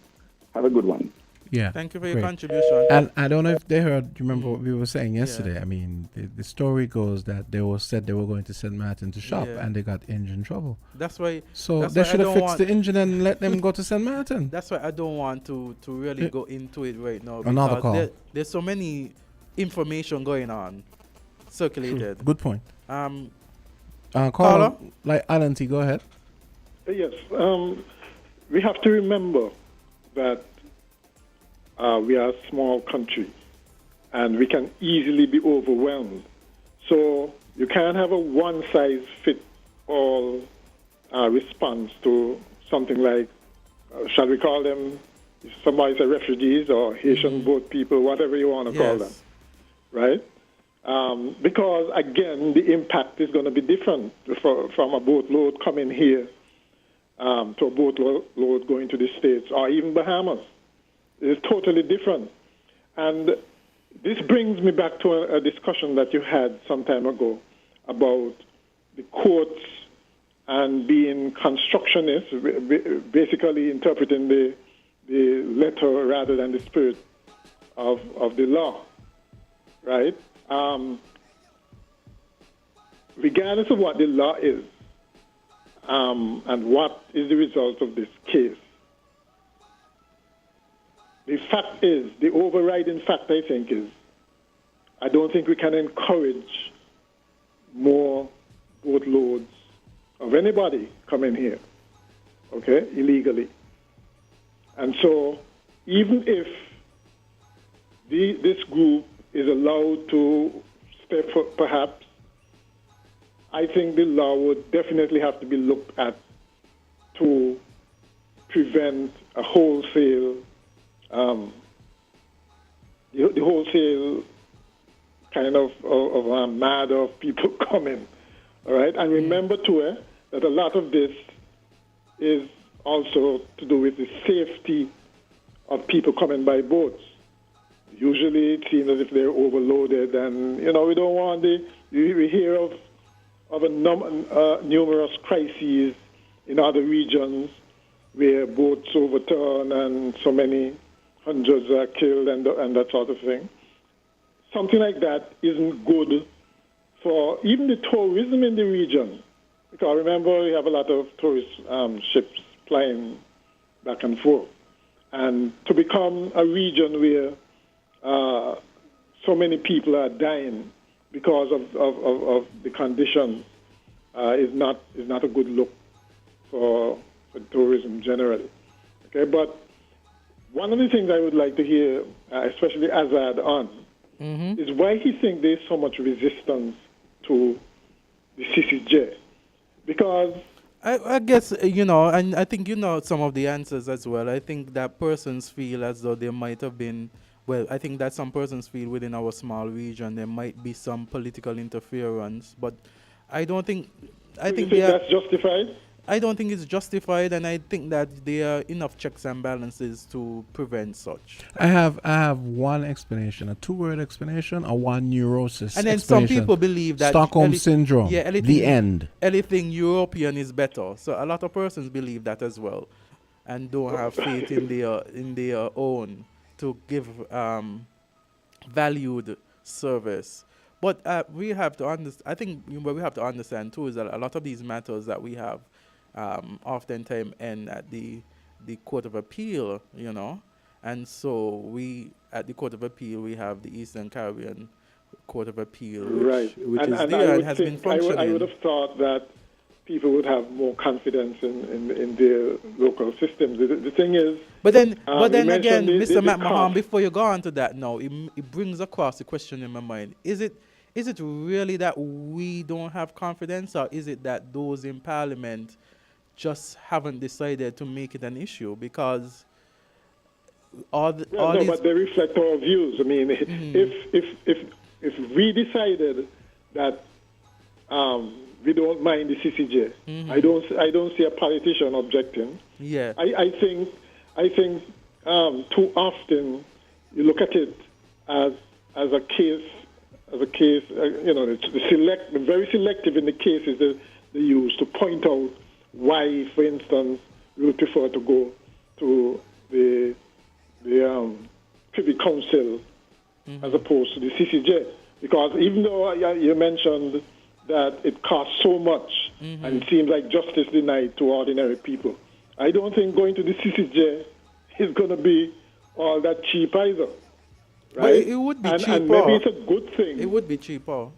have a good one. Yeah. Thank you for your contribution. And I don't know if they heard, you remember what we were saying yesterday? Yeah. I mean, the story goes that they said they were going to St. Martin to shop and they got engine trouble. That's why. So they should have fixed the engine and let them go to St. Martin. That's why I don't want to really go into it right now. Another call. There's so many information going on, circulated. True. Good point. Caller? Like Alan T, go ahead. Yes. We have to remember that we are a small country and we can easily be overwhelmed. So you can't have a one-size-fits-all response to something like, shall we call them, somebody say refugees or Haitian boat people, whatever you want to call them, right? Because, again, the impact is going to be different from a boatload coming here to a boatload going to the States or even Bahamas. It's totally different. And this brings me back to a discussion that you had some time ago about the courts and being constructionists, basically interpreting the letter rather than the spirit of the law, right? Regardless of what the law is and what is the result of this case, the fact is, the overriding fact, I think, is I don't think we can encourage more boatloads of anybody coming here, okay, illegally. And so even if this group is allowed to step up, perhaps, I think the law would definitely have to be looked at to prevent a wholesale the wholesale kind of mad of people coming, all right? And remember, too, that a lot of this is also to do with the safety of people coming by boats. Usually it seems as if they're overloaded, and we don't want we hear of numerous crises in other regions where boats overturn and so many hundreds are killed and that sort of thing. Something like that isn't good for even the tourism in the region. Because remember, we have a lot of tourist ships plying back and forth. And to become a region where so many people are dying because of the conditions is not a good look for tourism generally. Okay, but one of the things I would like to hear, especially Azard on, is why he thinks there's so much resistance to the CCJ. Because I guess, and I think some of the answers as well. I think that persons feel as though there might have been, I think that some persons feel within our small region there might be some political interference, but I don't think, think that's justified? I don't think it's justified, and I think that there are enough checks and balances to prevent such. I have one explanation, a 2-word explanation, or one neurosis and then some people believe that Stockholm syndrome, the end. Anything European is better. So a lot of persons believe that as well, and don't have faith in their own to give valued service. But we have to understand. I think what we have to understand too is that a lot of these matters that we have oftentimes end at the Court of Appeal, and so we at the Court of Appeal we have the Eastern Caribbean Court of Appeal, which is there and has been functioning. I would have thought that people would have more confidence in their local systems. The thing is, but then again, Mr. McMahon, before you go on to that, now it brings across the question in my mind: Is it really that we don't have confidence, or is it that those in Parliament just haven't decided to make it an issue? Because but they reflect our views. I mean, if we decided that we don't mind the CCJ, I don't see a politician objecting. Yeah, I think too often you look at it as a case. It's very selective in the cases that they use to point out why, for instance, we would prefer to go to the Privy Council as opposed to the CCJ. Because even though you mentioned that it costs so much and it seems like justice denied to ordinary people, I don't think going to the CCJ is going to be all that cheap either. Right? But it would be cheaper. And maybe it's a good thing. It would be cheaper.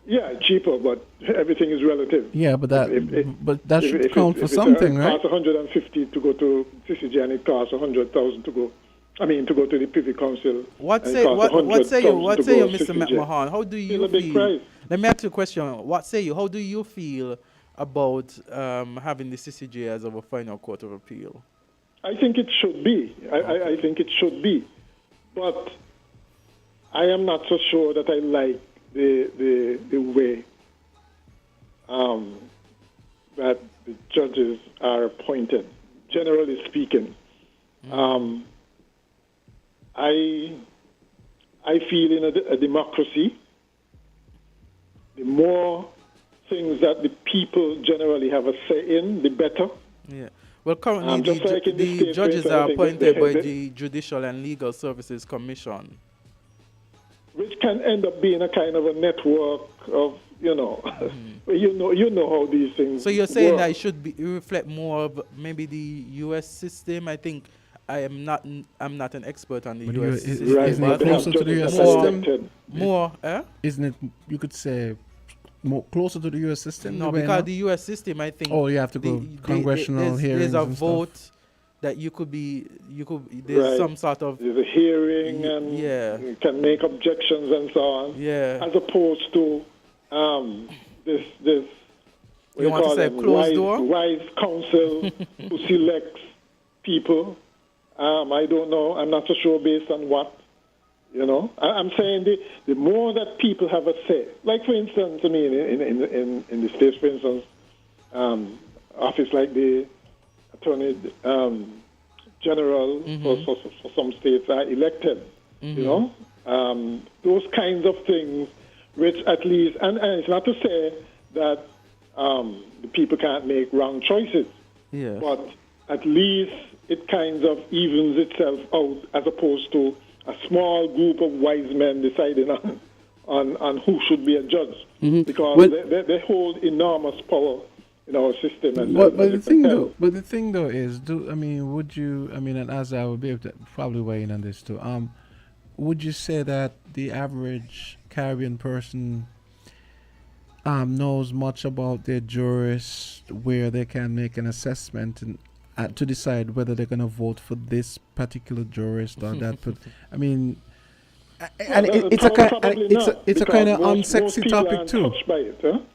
Yeah, cheaper, but everything is relative. Yeah, but that should count for something, right? It costs 150 to go to CCJ, and it costs 100,000 to go. I mean, to go to the Privy Council. What say you, Mr. McMahon? How do you feel? Let me ask you a question. What say you? How do you feel about having the CCJ as our final court of appeal? I think it should be. I think it should be, but I am not so sure that I like the way that the judges are appointed. Generally speaking, I feel in a democracy, the more things that the people generally have a say in, the better. Yeah. Well, currently the judges are appointed by the Judicial and Legal Services Commission, which can end up being a kind of a network of, you know how these things. So you're saying work. that it should reflect more of maybe the U.S. system. I think I'm not an expert on the U.S. system. Right, isn't it closer to the U.S. system? Isn't it? You could say more closer to the U.S. system. No, because the U.S. system, I think. Oh, you have to go congressional hearings. There's a vote that you could. There's some sort of. There's a hearing and you can make objections and so on. Yeah. As opposed to this. You want to say closed door? Wise counsel who selects people. I don't know. I'm not so sure based on what. I'm saying the more that people have a say, like for instance, I mean, in the States, for instance, office like the attorney general for some states are elected. You know, those kinds of things, which at least, and it's not to say that the people can't make wrong choices, but at least it kind of evens itself out, as opposed to a small group of wise men deciding on who should be a judge, because they hold enormous power in our system. But the thing though is, would you? And as I would be able to probably weigh in on this too. Would you say that the average Caribbean person knows much about their jurists, where they can make an assessment and to decide whether they're going to vote for this particular jurist or that? It's a kind of unsexy topic too.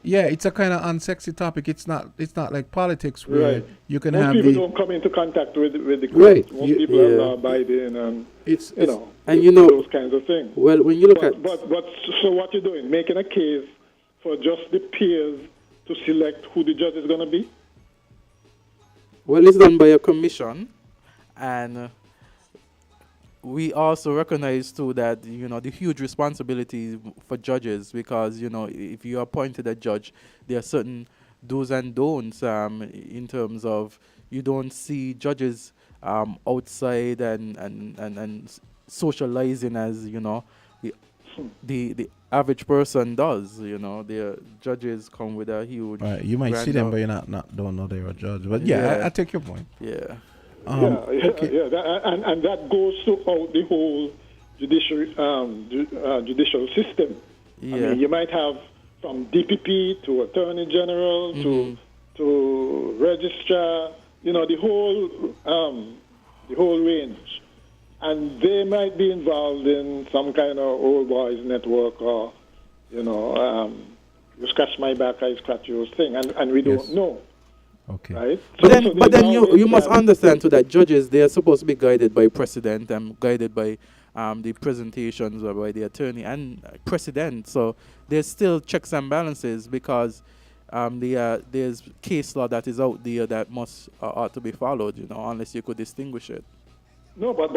Yeah, it's a kind of unsexy topic. It's not like politics where you can most have people don't come into contact with the court. Most people are law abiding and those kinds of things. Well, when you look so what you're doing, making a case for just the peers to select who the judge is going to be? Well, it's done by a commission, and we also recognize too that the huge responsibility for judges, because if you're appointed a judge, there are certain do's and don'ts in terms of you don't see judges outside and socializing as the average person does. Their judges come with a huge. Right, you might see them, but you don't know they're a judge. But I take your point. Yeah. And that goes throughout the whole judicial system. Yeah. I mean, you might have from DPP to Attorney General to Registrar, the whole range, and they might be involved in some kind of old boys network or you scratch my back, I scratch yours thing, and we don't know. Okay. Right? But then you must understand too that judges, they are supposed to be guided by precedent and guided by the presentations or by the attorney and precedent. So there's still checks and balances, because there's case law that is out there that ought to be followed, unless you could distinguish it. No, but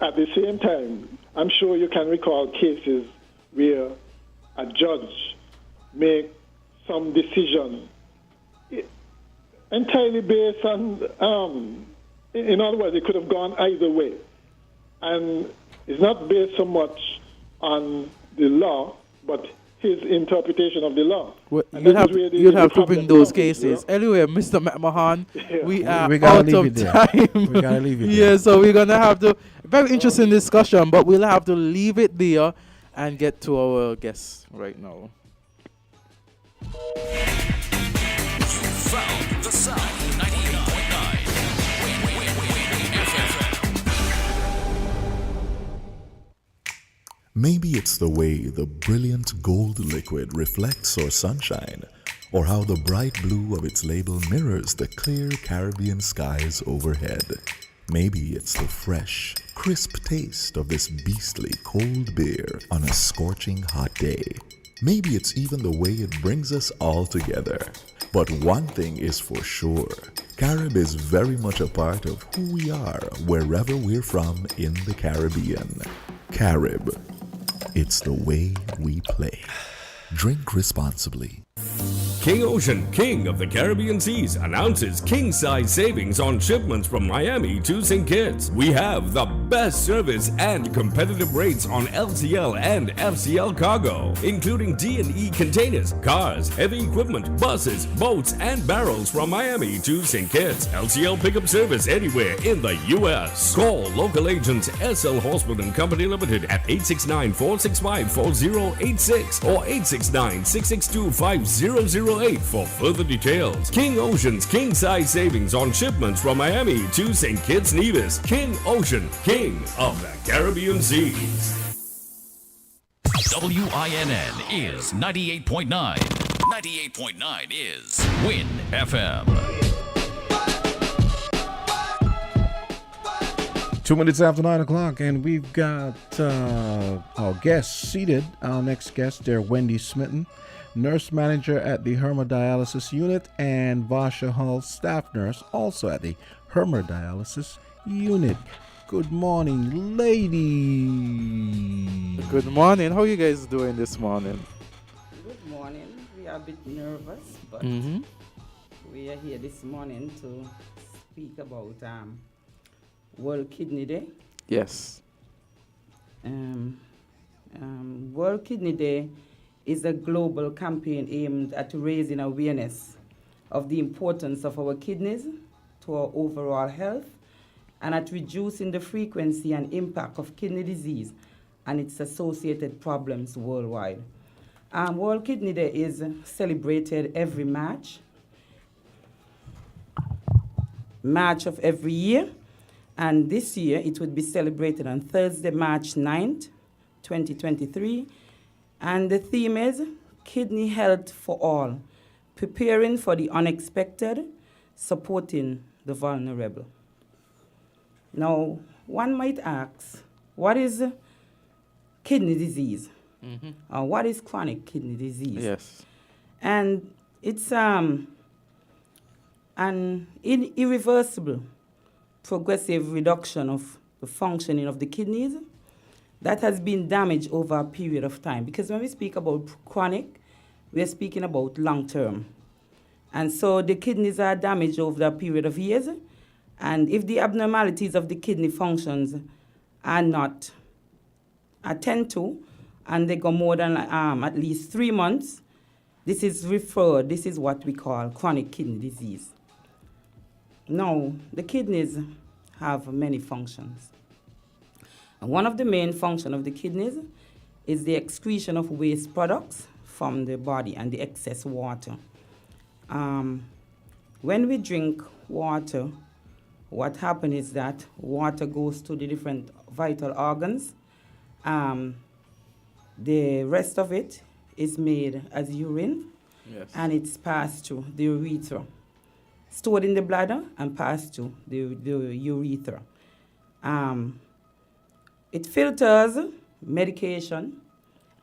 at the same time, I'm sure you can recall cases where a judge make some decision entirely based on, in other words, it could have gone either way. And it's not based so much on the law, but his interpretation of the law. Well, you'll have to bring those cases. Anyway, Mr. McMahon, we are out of time. We gotta leave it there. So we're going to have to, very interesting discussion, but we'll have to leave it there and get to our guests right now. Found the sound 98.9 Maybe it's the way the brilliant gold liquid reflects our sunshine, or how the bright blue of its label mirrors the clear Caribbean skies overhead. Maybe it's the fresh, crisp taste of this beastly cold beer on a scorching hot day. Maybe it's even the way it brings us all together. But one thing is for sure, Carib is very much a part of who we are wherever we're from in the Caribbean. Carib, it's the way we play. Drink responsibly. King Ocean, king of the Caribbean seas, announces king-size savings on shipments from Miami to St. Kitts. We have the best service and competitive rates on LCL and FCL cargo, including D&E containers, cars, heavy equipment, buses, boats, and barrels from Miami to St. Kitts. LCL pickup service anywhere in the U.S. Call local agents SL Horseman and Company Limited at 869-465-4086 or 869-662-5008 for further details. King Ocean's king-size savings on shipments from Miami to St. Kitts Nevis. King Ocean, king of the Caribbean seas. WINN is 98.9. 98.9 is Win FM. 2 minutes after 9 o'clock, and we've got our guests seated. Our next guest, they're Wendy Smitten, nurse manager at the Hemodialysis Unit, and Vasha Hull, staff nurse, also at the hemodialysis unit. Good morning, ladies. Good morning. How you guys doing this morning? Good morning. We are a bit nervous, but we are here this morning to speak about World Kidney Day. Yes. World Kidney Day is a global campaign aimed at raising awareness of the importance of our kidneys to our overall health and at reducing the frequency and impact of kidney disease and its associated problems worldwide. World Kidney Day is celebrated every March of every year, and this year it would be celebrated on Thursday, March 9th, 2023, and the theme is Kidney Health for All, Preparing for the Unexpected, Supporting the Vulnerable. Now, one might ask, what is kidney disease? What is chronic kidney disease? Yes. And it's an irreversible progressive reduction of the functioning of the kidneys that has been damaged over a period of time. Because when we speak about chronic, we are speaking about long term. And so the kidneys are damaged over a period of years. And if the abnormalities of the kidney functions are not attended to, and they go more than at least 3 months, this is what we call chronic kidney disease. Now, the kidneys have many functions. And one of the main functions of the kidneys is the excretion of waste products from the body and the excess water. When we drink water, what happens is that water goes to the different vital organs. The rest of it is made as urine, Yes. and it's passed through the urethra, stored in the bladder and passed to the urethra. It filters medication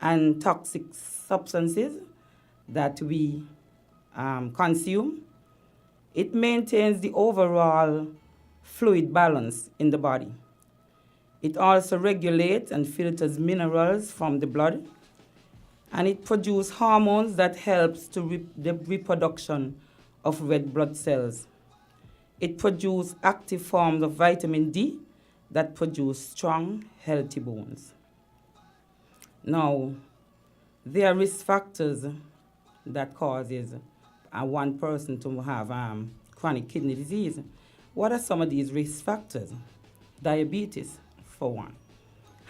and toxic substances that we consume. It maintains the overall fluid balance in the body. It also regulates and filters minerals from the blood, and it produces hormones that helps to the reproduction of red blood cells. It produces active forms of vitamin D that produce strong, healthy bones. Now, there are risk factors that causes one person to have chronic kidney disease. What are some of these risk factors? Diabetes, for one.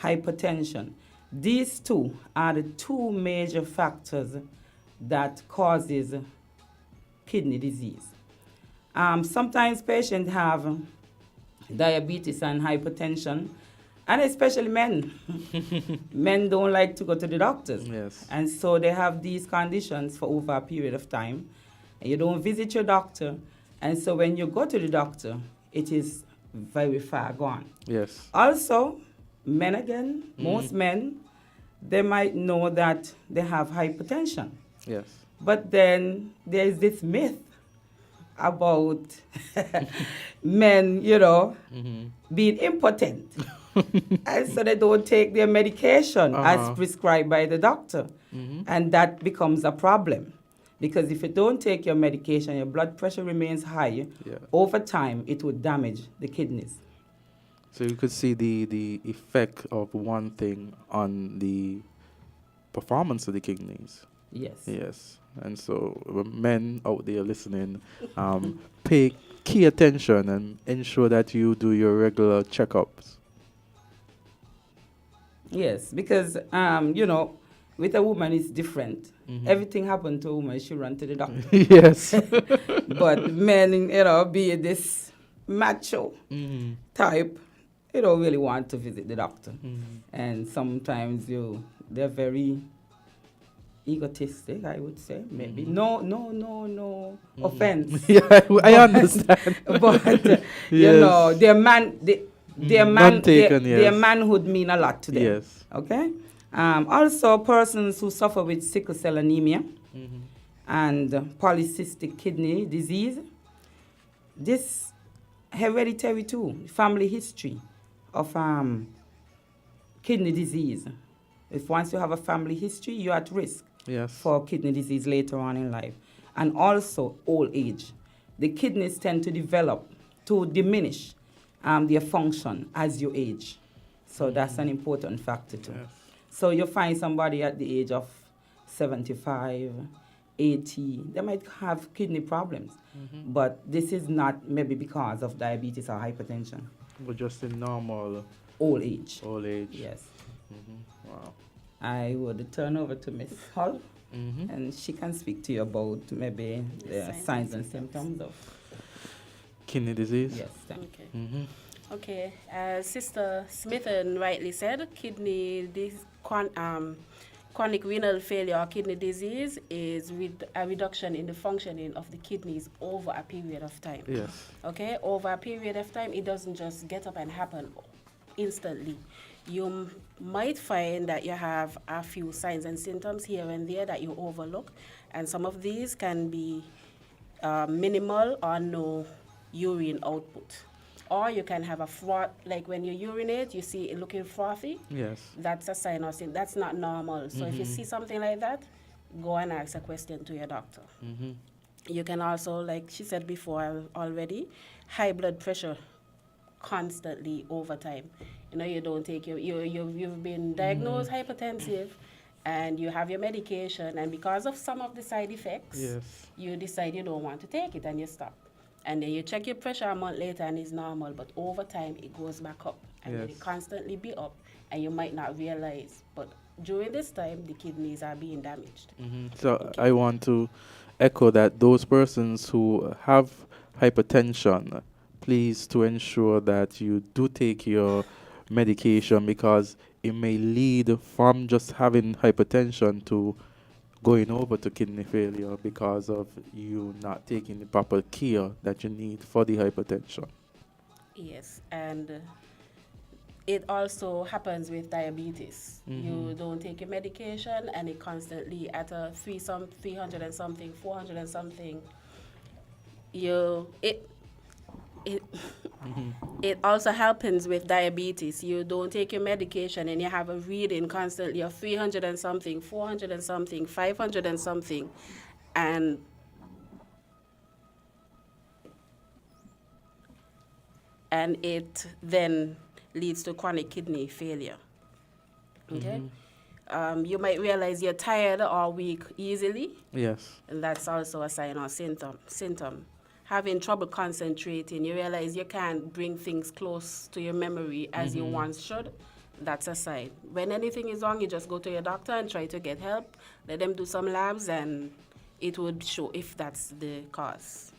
Hypertension. These two are the two major factors that causes kidney disease. Sometimes patients have diabetes and hypertension, and especially men. Men don't like to go to the doctors. Yes. And so they have these conditions for over a period of time. And you don't visit your doctor. And so when you go to the doctor, it is very far gone. Yes. Also, men again, most men, they might know that they have hypertension. Yes. But then there's this myth about men, being impotent. And so they don't take their medication as prescribed by the doctor. And that becomes a problem. Because if you don't take your medication, your blood pressure remains high, over time it would damage the kidneys. So you could see the effect of one thing on the performance of the kidneys. Yes. Yes. And so men out there listening, pay key attention and ensure that you do your regular checkups. Yes, because, with a woman it's different. Everything happened to a woman, she run to the doctor. Yes. But men, be this macho type, they don't really want to visit the doctor. And sometimes they're very egotistic, I would say, maybe. No offense. Yeah, I understand. But, Yes. their manhood mean a lot to them. Yes. Okay? Also, persons who suffer with sickle cell anemia and polycystic kidney disease, this hereditary too, family history of kidney disease. If once you have a family history, you're at risk for kidney disease later on in life. And also old age. The kidneys tend to diminish their function as you age. So that's an important factor too. Yes. So you find somebody at the age of 75, 80, they might have kidney problems. But this is not maybe because of diabetes or hypertension. But just in normal old age. Old age. Yes. Wow. I would turn over to Miss Hull, and she can speak to you about maybe the signs and symptoms of kidney disease. Yes. Okay. Okay. As Sister Smithen rightly said, chronic renal failure or kidney disease is with a reduction in the functioning of the kidneys over a period of time. Yes. Okay. Over a period of time, it doesn't just get up and happen instantly. You might find that you have a few signs and symptoms here and there that you overlook, and some of these can be minimal or no urine output. Or you can have a froth, like when you urinate, you see it looking frothy. Yes. That's a sign of that's not normal. So if you see something like that, go and ask a question to your doctor. You can also, like she said before already, high blood pressure constantly over time. You know, you don't take you've been diagnosed hypertensive, and you have your medication, and because of some of the side effects, you decide you don't want to take it and you stop. And then you check your pressure a month later and it's normal, but over time it goes back up, and then it constantly be up, and you might not realize. But during this time, the kidneys are being damaged. So I want to echo that those persons who have hypertension, please to ensure that you do take your medication, because it may lead from just having hypertension to going over to kidney failure because of you not taking the proper care that you need for the hypertension. Yes, and it also happens with diabetes. You don't take your medication, and it constantly at a 300 and something, 400 and something. It also happens with diabetes. You don't take your medication and you have a reading constantly of 300 and something, 400 and something, 500 and something, and it then leads to chronic kidney failure. Okay? You might realize you're tired or weak easily. Yes. And that's also a sign or symptom. Having trouble concentrating, you realize you can't bring things close to your memory as you once should, that's a sign. When anything is wrong, you just go to your doctor and try to get help. Let them do some labs, and it would show if that's the cause.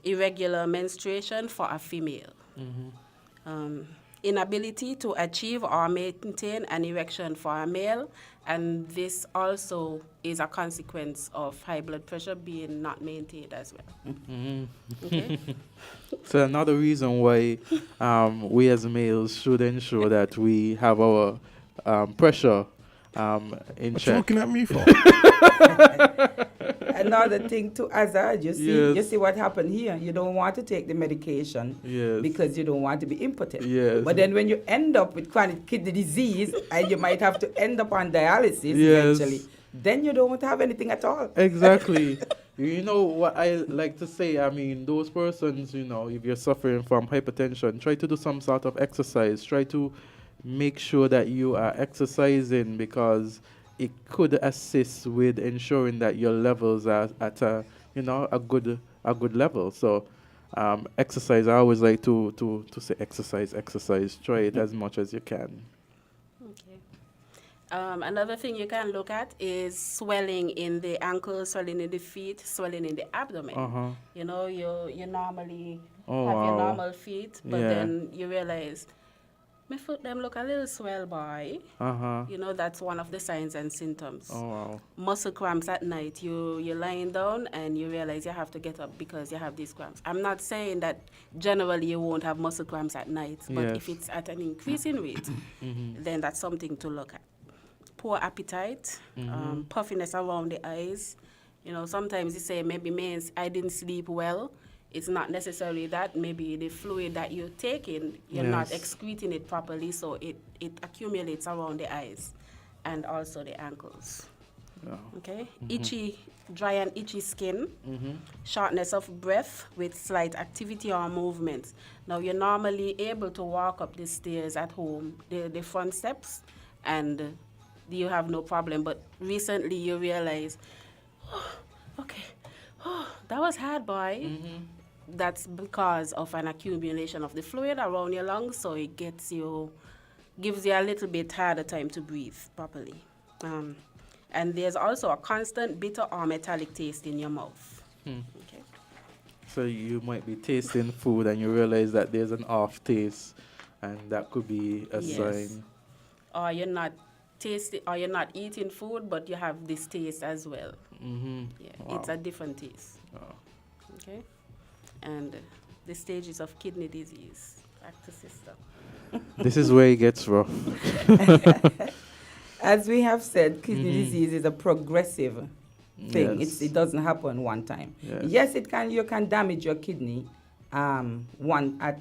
Irregular menstruation for a female. Inability to achieve or maintain an erection for a male, and this also is a consequence of high blood pressure being not maintained as well. Okay? So another reason why we as males should ensure that we have our pressure in what check. you looking at me for? Another thing to Azard, you see what happened here. You don't want to take the medication because you don't want to be impotent. But then when you end up with chronic kidney disease, and you might have to end up on dialysis eventually, then you don't want to have anything at all. Exactly. You know what I like to say? I mean, those persons, you know, if you're suffering from hypertension, try to do some sort of exercise. Try to make sure that you are exercising, because it could assist with ensuring that your levels are at a good level. So exercise, I always like to say exercise. Try it as much as you can. Okay. Another thing you can look at is swelling in the ankles, swelling in the feet, swelling in the abdomen. You know, you normally have your normal feet, but then you realize, my foot them look a little swell, boy. You know, that's one of the signs and symptoms. Muscle cramps at night. You're lying down and you realize you have to get up because you have these cramps. I'm not saying that generally you won't have muscle cramps at night, but if it's at an increasing rate, then that's something to look at. Poor appetite, puffiness around the eyes. You know, sometimes you say, maybe I didn't sleep well. it's not necessarily that. Maybe the fluid that you're taking, you're not Yes. excreting it properly, so it accumulates around the eyes and also the ankles. Oh. Okay? Itchy, dry and itchy skin, shortness of breath with slight activity or movement. Now, you're normally able to walk up the stairs at home, the front steps, and you have no problem. But recently you realize, that was hard, boy. That's because of an accumulation of the fluid around your lungs, so it gives you a little bit harder time to breathe properly. And there's also a constant bitter or metallic taste in your mouth. Okay. So you might be tasting food and you realize that there's an off taste, and that could be a sign. Or you're not eating food, but you have this taste as well. Yeah, it's a different taste. Okay. And the stages of kidney disease. Back to sister. This is where it gets rough. As we have said, kidney disease is a progressive thing. Yes. It doesn't happen one time. Yes. It can. You can damage your kidney, acutely.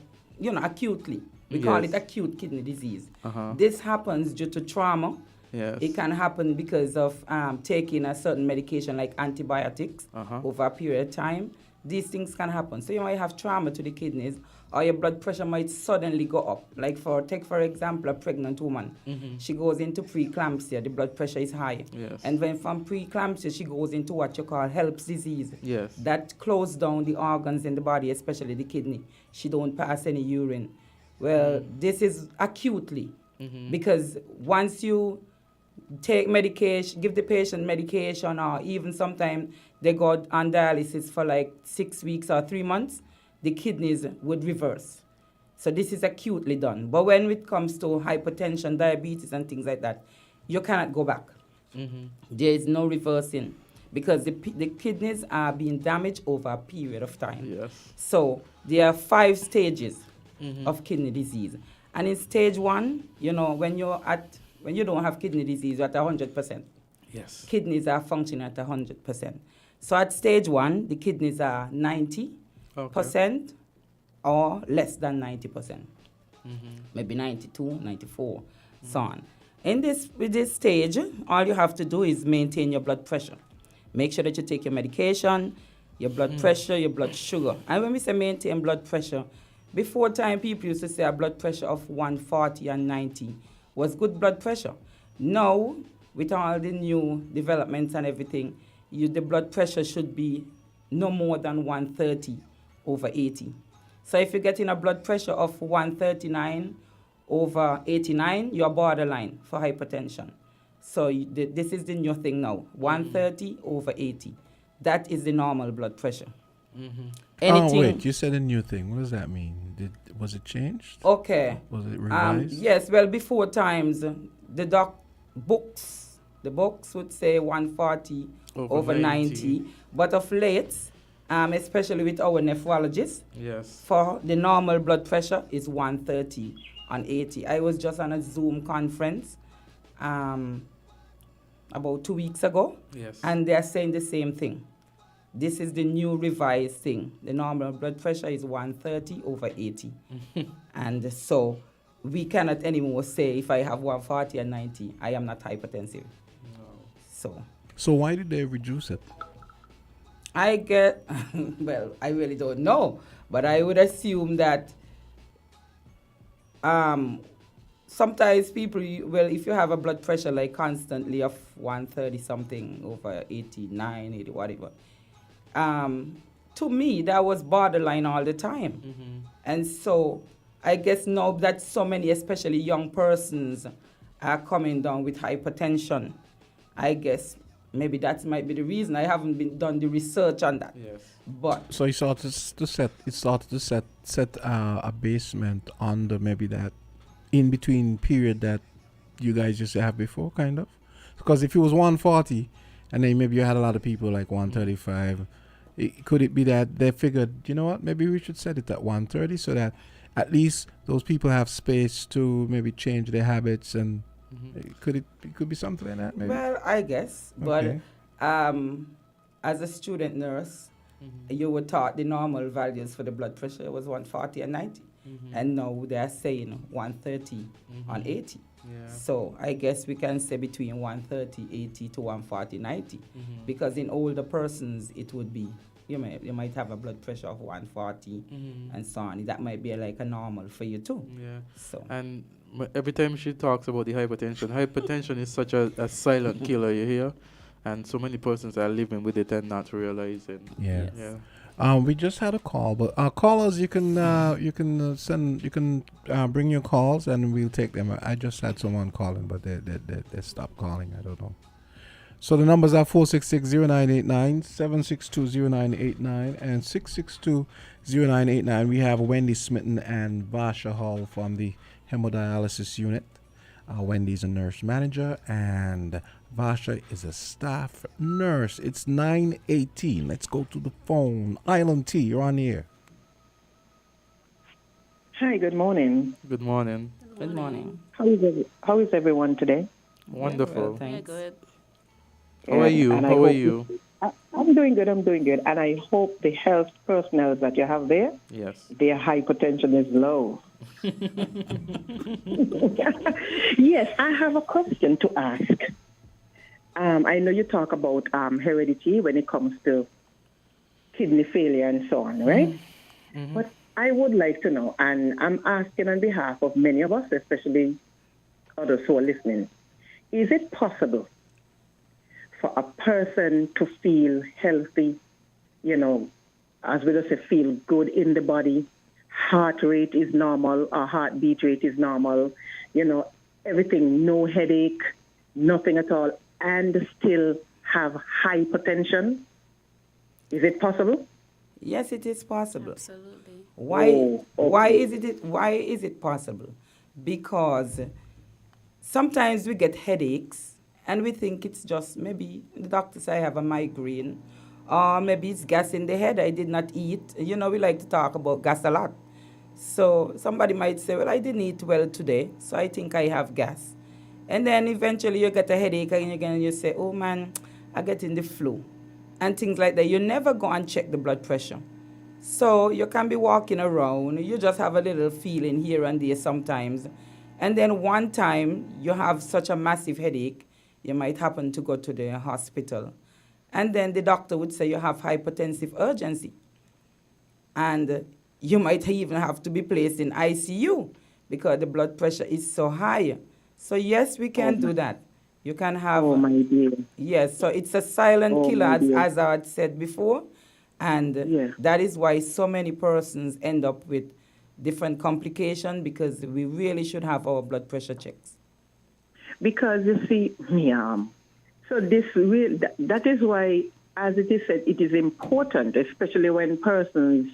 We call it acute kidney disease. This happens due to trauma. Yes. It can happen because of taking a certain medication like antibiotics over a period of time. These things can happen. So you might have trauma to the kidneys, or your blood pressure might suddenly go up. Like take for example, a pregnant woman. She goes into preeclampsia, the blood pressure is high. Yes. And then from preeclampsia, she goes into what you call HELLP's disease. Yes. That closes down the organs in the body, especially the kidney. She don't pass any urine. Well, this is acutely, because once you take medication, give the patient medication, or even sometimes they go on dialysis for like 6 weeks or 3 months, the kidneys would reverse. So this is acutely done. But when it comes to hypertension, diabetes, and things like that, you cannot go back. There is no reversing, because the kidneys are being damaged over a period of time. Yes. So there are 5 stages of kidney disease. And in stage 1, when you don't have kidney disease, you're at 100%. Yes. Kidneys are functioning at 100%. So at stage 1, the kidneys are 90% or less than 90%. Maybe 92, 94, so on. With this stage, all you have to do is maintain your blood pressure. Make sure that you take your medication, your blood pressure, your blood sugar. And when we say maintain blood pressure, before time people used to say a blood pressure of 140 and 90 was good blood pressure. Now, with all the new developments and everything, the blood pressure should be no more than 130 over 80. So if you're getting a blood pressure of 139 over 89, you're borderline for hypertension. So this is the new thing now, 130 over 80. That is the normal blood pressure. Wait, you said a new thing. What does that mean? Was it changed? Okay. Was it revised? Yes, well, before times, the books would say 140 over 90. But of late, especially with our nephrologists, for the normal blood pressure is 130 on 80. I was just on a Zoom conference about 2 weeks ago, and they're saying the same thing. This is the new revised thing. The normal blood pressure is 130 over 80. And so we cannot anymore say if I have 140 and 90, I am not hypertensive. No. So why did they reduce it? I really don't know. But I would assume that sometimes people, if you have a blood pressure like constantly of 130 something over 89, 80, whatever, to me, that was borderline all the time. And so I guess now that so many, especially young persons, are coming down with hypertension, I guess maybe that might be the reason. I haven't done the research on that. Yes. But so it started to set a basement on the maybe that in between period that you guys used to have before, kind of. Because if it was 140, and then maybe you had a lot of people like 135. Could it be that they figured, you know what, maybe we should set it at 130 so that at least those people have space to maybe change their habits, and it could be something like that maybe? Well, I guess. Okay. But as a student nurse, you were taught the normal values for the blood pressure was 140 and 90. And now they are saying 130 on 80. Yeah. So I guess we can say between 130, 80 to 140, 90. Because in older persons, it would be, you might have a blood pressure of 140 and so on. That might be like a normal for you too. Yeah. So. And every time she talks about the hypertension is such a silent killer, you hear? And so many persons are living with it and not realizing. Yeah. Yes. We just had a call, but callers, you can bring your calls and we'll take them. I just had someone calling, but they stopped calling. I don't know. So the numbers are 466-0989, 762-0989, and 662-0989. We have Wendy Smitten and Vasha Hall from the hemodialysis unit. Wendy's a nurse manager and Vasha is a staff nurse. It's 9:18. Let's go to the phone. Island T, you're on the air. Hi, good morning. Good morning. Good morning. How is everyone today? Wonderful. Well, Yeah, thanks. good. How are you? And I How are hope you? I'm doing good. And I hope the health personnel that you have there, Yes. their hypertension is low. Yes, I have a question to ask. I know you talk about heredity when it comes to kidney failure and so on, right? But I would like to know, and I'm asking on behalf of many of us, especially others who are listening, is it possible for a person to feel healthy, as we just say, feel good in the body, heart rate is normal, or heartbeat rate is normal, everything, no headache, nothing at all, and still have hypertension? Is it possible? Yes, it is possible. Absolutely. Why? Oh, okay. Why is it possible? Because sometimes we get headaches and we think it's just maybe the doctor said I have a migraine, or maybe it's gas in the head. I did not eat. We like to talk about gas a lot. So somebody might say, well, I didn't eat well today, so I think I have gas. And then eventually you get a headache and you say, oh man, I get in the flu. And things like that. You never go and check the blood pressure. So you can be walking around, you just have a little feeling here and there sometimes. And then one time you have such a massive headache, you might happen to go to the hospital. And then the doctor would say you have hypertensive urgency. And you might even have to be placed in ICU because the blood pressure is so high. So yes, we can do that. You can have... Oh, my dear. Yes, so it's a silent killer, my dear. as Azard said before. And that is why so many persons end up with different complications, because we really should have our blood pressure checks. Because you see, so that is why, as it is said, it is important, especially when persons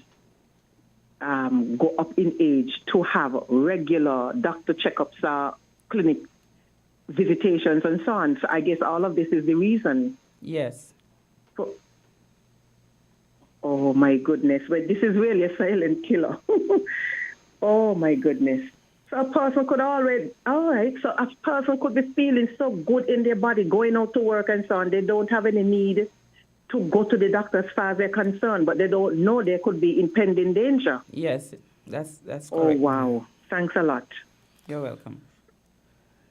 go up in age, to have regular doctor checkups, clinic visitations, and so on. So I guess all of this is the reason. Yes. Oh, my goodness. But this is really a silent killer. Oh, my goodness. So a person could so a person could be feeling so good in their body, going out to work and so on. They don't have any need to go to the doctor as far as they're concerned, but they don't know there could be impending danger. Yes, that's correct. Oh, wow. Thanks a lot. You're welcome.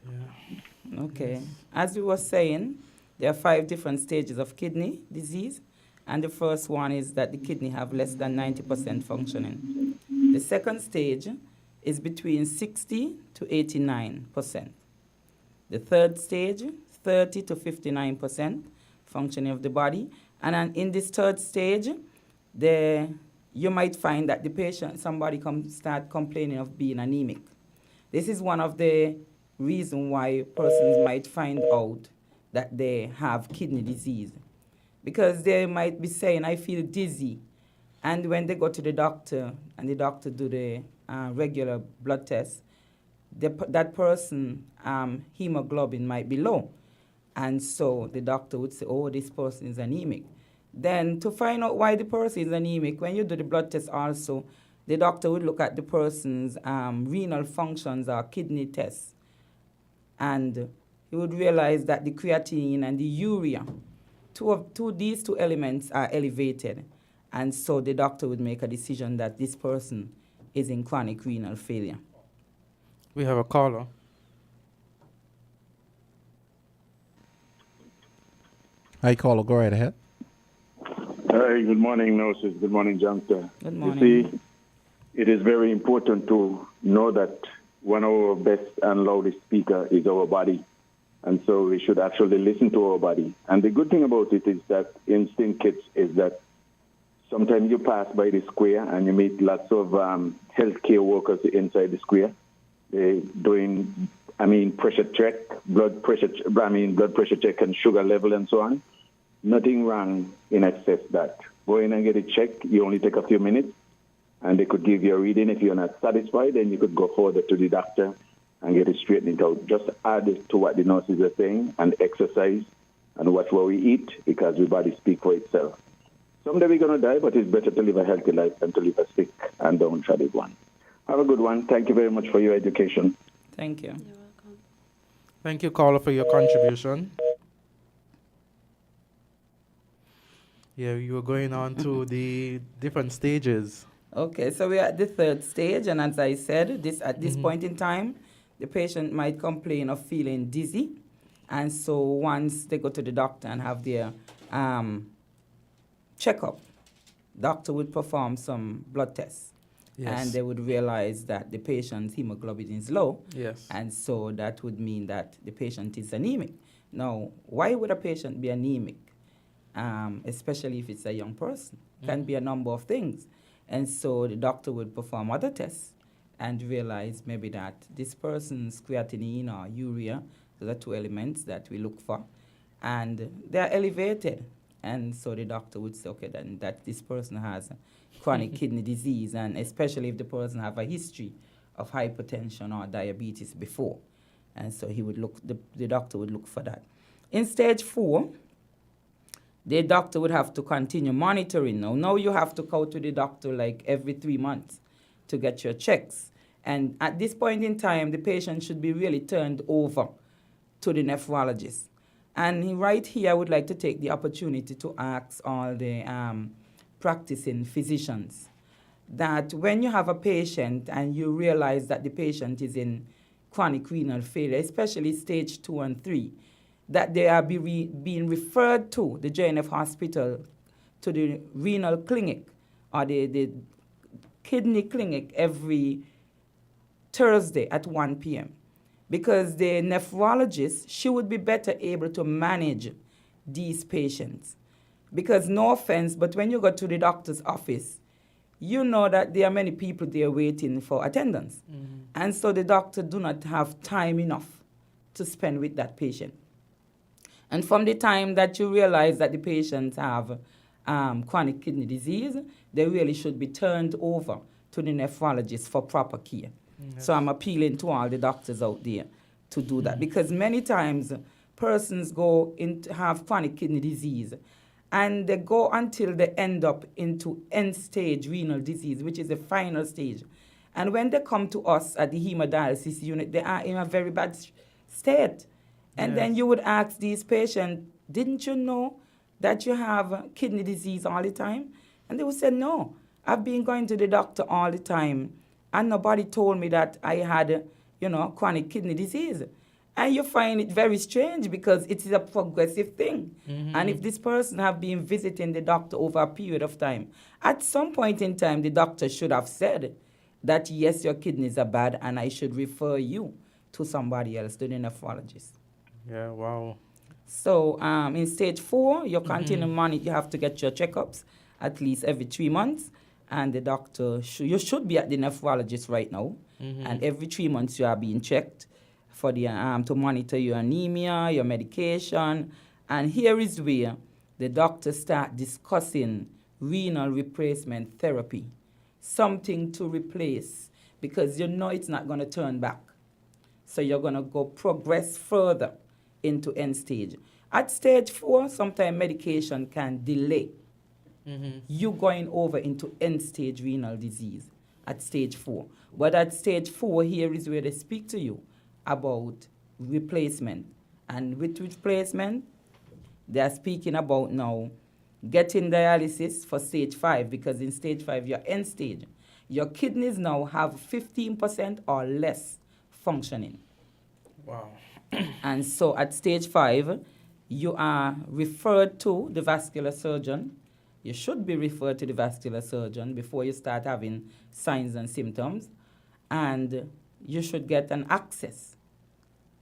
Yeah. Okay. As we were saying, there are 5 different stages of kidney disease. And the first one is that the kidney have less than 90% functioning. The second stage is between 60 to 89%. The third stage, 30 to 59% functioning of the body. And in this third stage, you might find that the patient, somebody start complaining of being anemic. This is one of the reasons why persons might find out that they have kidney disease. Because they might be saying, I feel dizzy. And when they go to the doctor and the doctor do the regular blood test, that person, hemoglobin might be low. And so the doctor would say, oh, this person is anemic. Then to find out why the person is anemic, when you do the blood test also, the doctor would look at the person's renal functions or kidney tests. And he would realize that the creatinine and the urea, these two elements are elevated. And so the doctor would make a decision that this person is in chronic renal failure. We have a caller. Hi, caller. Go right ahead. Hi, good morning, nurses. Good morning, Johnston. Good morning. You see, it is very important to know that one of our best and loudest speaker is our body. And so we should actually listen to our body. And the good thing about it is that in St. Kitts is that sometimes you pass by the square and you meet lots of healthcare workers inside the square. They doing, pressure check, blood pressure check and sugar level and so on. Nothing wrong in excess that. Go in and get it checked. You only take a few minutes, and they could give you a reading. If you're not satisfied, then you could go further to the doctor and get it straightened out. Just add to what the nurses are saying and exercise and watch what we eat, because your body speaks for itself. Someday we're going to die, but it's better to live a healthy life than to live a sick and downtrodden one. Have a good one. Thank you very much for your education. Thank you. You're welcome. Thank you, caller, for your contribution. Yeah, you were going on to the different stages. Okay, so we're at the third stage, and as I said, at this point in time, the patient might complain of feeling dizzy, and so once they go to the doctor and have their checkup, doctor would perform some blood tests, and they would realize that the patient's hemoglobin is low, and so that would mean that the patient is anemic. Now, why would a patient be anemic? Especially if it's a young person. Can be a number of things. And so the doctor would perform other tests and realize maybe that this person's creatinine or urea, those are two elements that we look for, and they're elevated. And so the doctor would say, okay, then that this person has chronic kidney disease, and especially if the person have a history of hypertension or diabetes before. And so he would look, the doctor would look for that. In stage 4, the doctor would have to continue monitoring. Now you have to go to the doctor like every 3 months to get your checks. And at this point in time, the patient should be really turned over to the nephrologist. And right here, I would like to take the opportunity to ask all the practicing physicians that when you have a patient and you realize that the patient is in chronic renal failure, especially stage 2 and 3, that they are being referred to the JNF hospital, to the renal clinic or the kidney clinic every Thursday at 1 p.m. Because the nephrologist, she would be better able to manage these patients. Because no offense, but when you go to the doctor's office, you know that there are many people there waiting for attendance. And so the doctor do not have time enough to spend with that patient. And from the time that you realize that the patients have chronic kidney disease, they really should be turned over to the nephrologist for proper care. So I'm appealing to all the doctors out there to do that, because many times persons go into have chronic kidney disease and they go until they end up into end-stage renal disease, which is the final stage. And when they come to us at the hemodialysis unit, they are in a very bad state. And then you would ask these patients, didn't you know that you have kidney disease all the time? And they would say, no, I've been going to the doctor all the time, and nobody told me that I had, chronic kidney disease. And you find it very strange because it is a progressive thing. And if this person have been visiting the doctor over a period of time, at some point in time, the doctor should have said that, yes, your kidneys are bad, and I should refer you to somebody else, to the nephrologist. Yeah, wow. So in stage 4, you continue you have to get your checkups at least every 3 months. And the doctor, you should be at the nephrologist right now. And every 3 months you are being checked for the to monitor your anemia, your medication. And here is where the doctor start discussing renal replacement therapy, something to replace, because you know it's not going to turn back. So you're going to go progress further into end stage. At stage 4, sometimes medication can delay you going over into end stage renal disease at stage 4. But at stage 4, here is where they speak to you about replacement. And with replacement, they are speaking about now getting dialysis for stage 5, because in stage 5, you're end stage. Your kidneys now have 15% or less functioning. Wow. And so at stage 5, you are referred to the vascular surgeon. You should be referred to the vascular surgeon before you start having signs and symptoms. And you should get an access.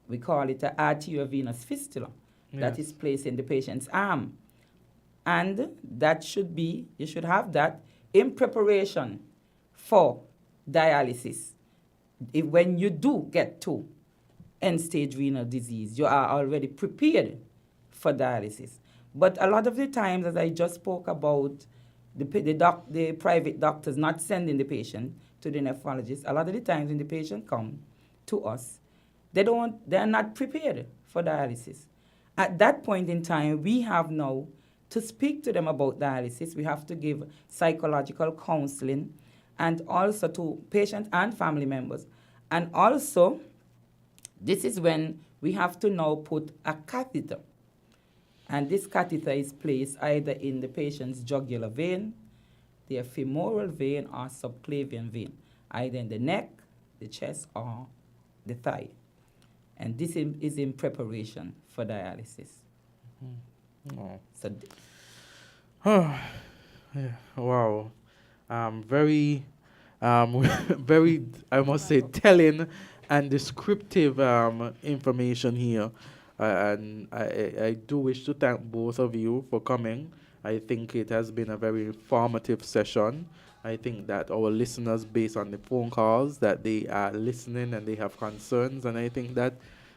We call it an arteriovenous fistula that is placed in the patient's arm. And that should be, you should have that in preparation for dialysis. When you do get to end-stage renal disease, you are already prepared for dialysis. But a lot of the times, as I just spoke about, the private doctors not sending the patient to the nephrologist, a lot of the times when the patient come to us, they're not prepared for dialysis. At that point in time, we have now to speak to them about dialysis. We have to give psychological counseling, and also to patients and family members. And also, this is when we have to now put a catheter. And this catheter is placed either in the patient's jugular vein, their femoral vein, or subclavian vein, either in the neck, the chest, or the thigh. And this is in preparation for dialysis. Mm-hmm. Oh. So yeah. Wow. Very, very, I must say, telling and descriptive information here. And I do wish to thank both of you for coming. I think it has been a very informative session. I think that our listeners, based on the phone calls, that they are listening and they have concerns. And I think that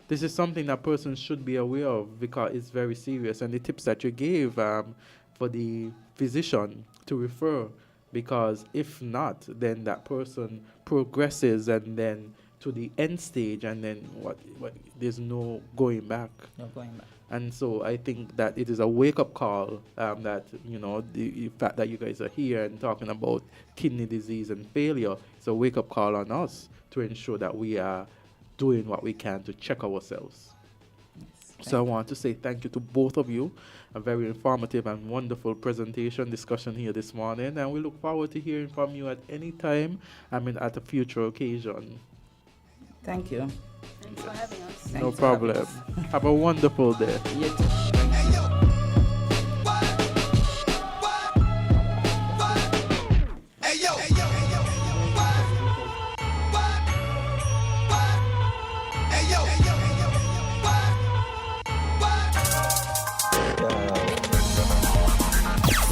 this is something that persons should be aware of, because it's very serious. And the tips that you gave for the physician to refer, because if not, then that person progresses and then to the end stage, and then what there's no going back. No going back. And so I think that it is a wake-up call that, you know, the fact that you guys are here and talking about kidney disease and failure, it's a wake-up call on us to ensure that we are doing what we can to check ourselves. So I want to say thank you to both of you. A very informative and wonderful discussion here this morning. And we look forward to hearing from you at any time, at a future occasion. Thank you. Thanks for having us. No problem. Have a wonderful day. You too.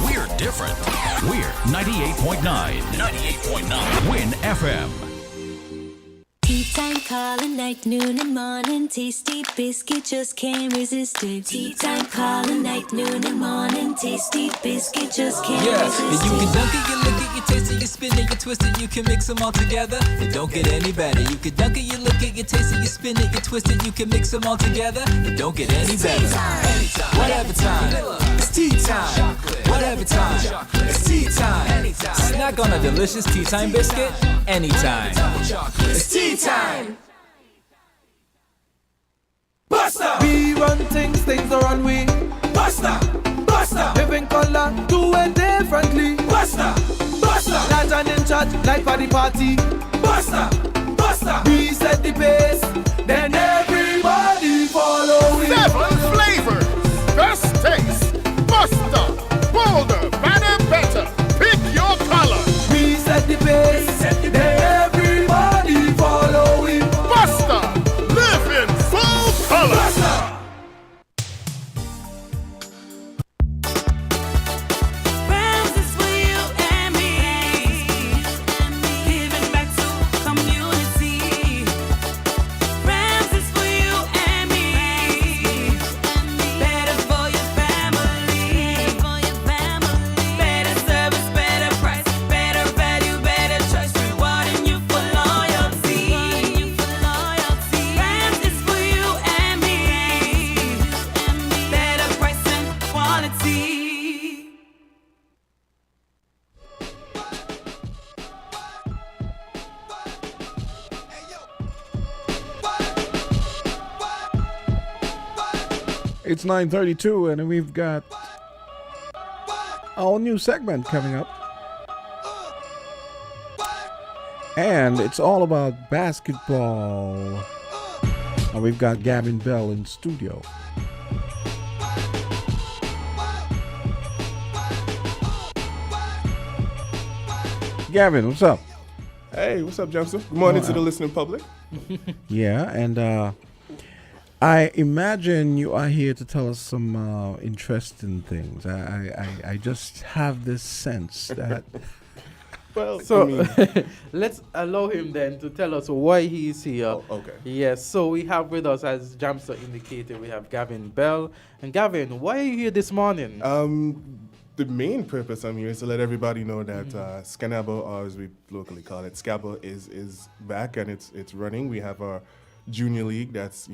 We're different. We're 98.9. 98.9. Win FM. Tea time, calling night, noon and morning. Tasty biscuit, just can't resist it. Tea time, calling night, noon and morning. Tasty biscuit, just can't resist it. You can dunk it, you lick it, you taste it, you spin it, you twist it, you can mix them all together. It don't get any better. You can dunk it, you lick it, you taste it, you spin it, you twist it, you can mix them all together. It don't get any better. Anytime, whatever time. It's tea time. Whatever time. It's tea time. Snack on a delicious tea time biscuit anytime. It's tea time. Buster! We run things are on we. Buster! Buster! Living color, do it differently. Buster! Buster! Large and in charge, like for the party. Buster! Buster! We set the pace, then everybody follow it. 7 flavors, best taste. Buster! Bolder, better, better. Pick your color. We set the pace, then everybody follow it. Buster! Live in full color. Buster! It's 9:32, and we've got our new segment coming up. And it's all about basketball. And we've got Gavin Bell in studio. Gavin, what's up? Hey, what's up, Jamster? Good morning to the listening public. Yeah, and I imagine you are here to tell us some interesting things. I just have this sense that... Well, so I mean, let's allow him then to tell us why he is here. Oh, okay. Yes, so we have with us, as Jamster indicated, we have Gavin Bell. And Gavin, why are you here this morning? The main purpose I'm here is to let everybody know that Scanabo, or as we locally call it, Scabo, is back and it's running. We have our junior league that's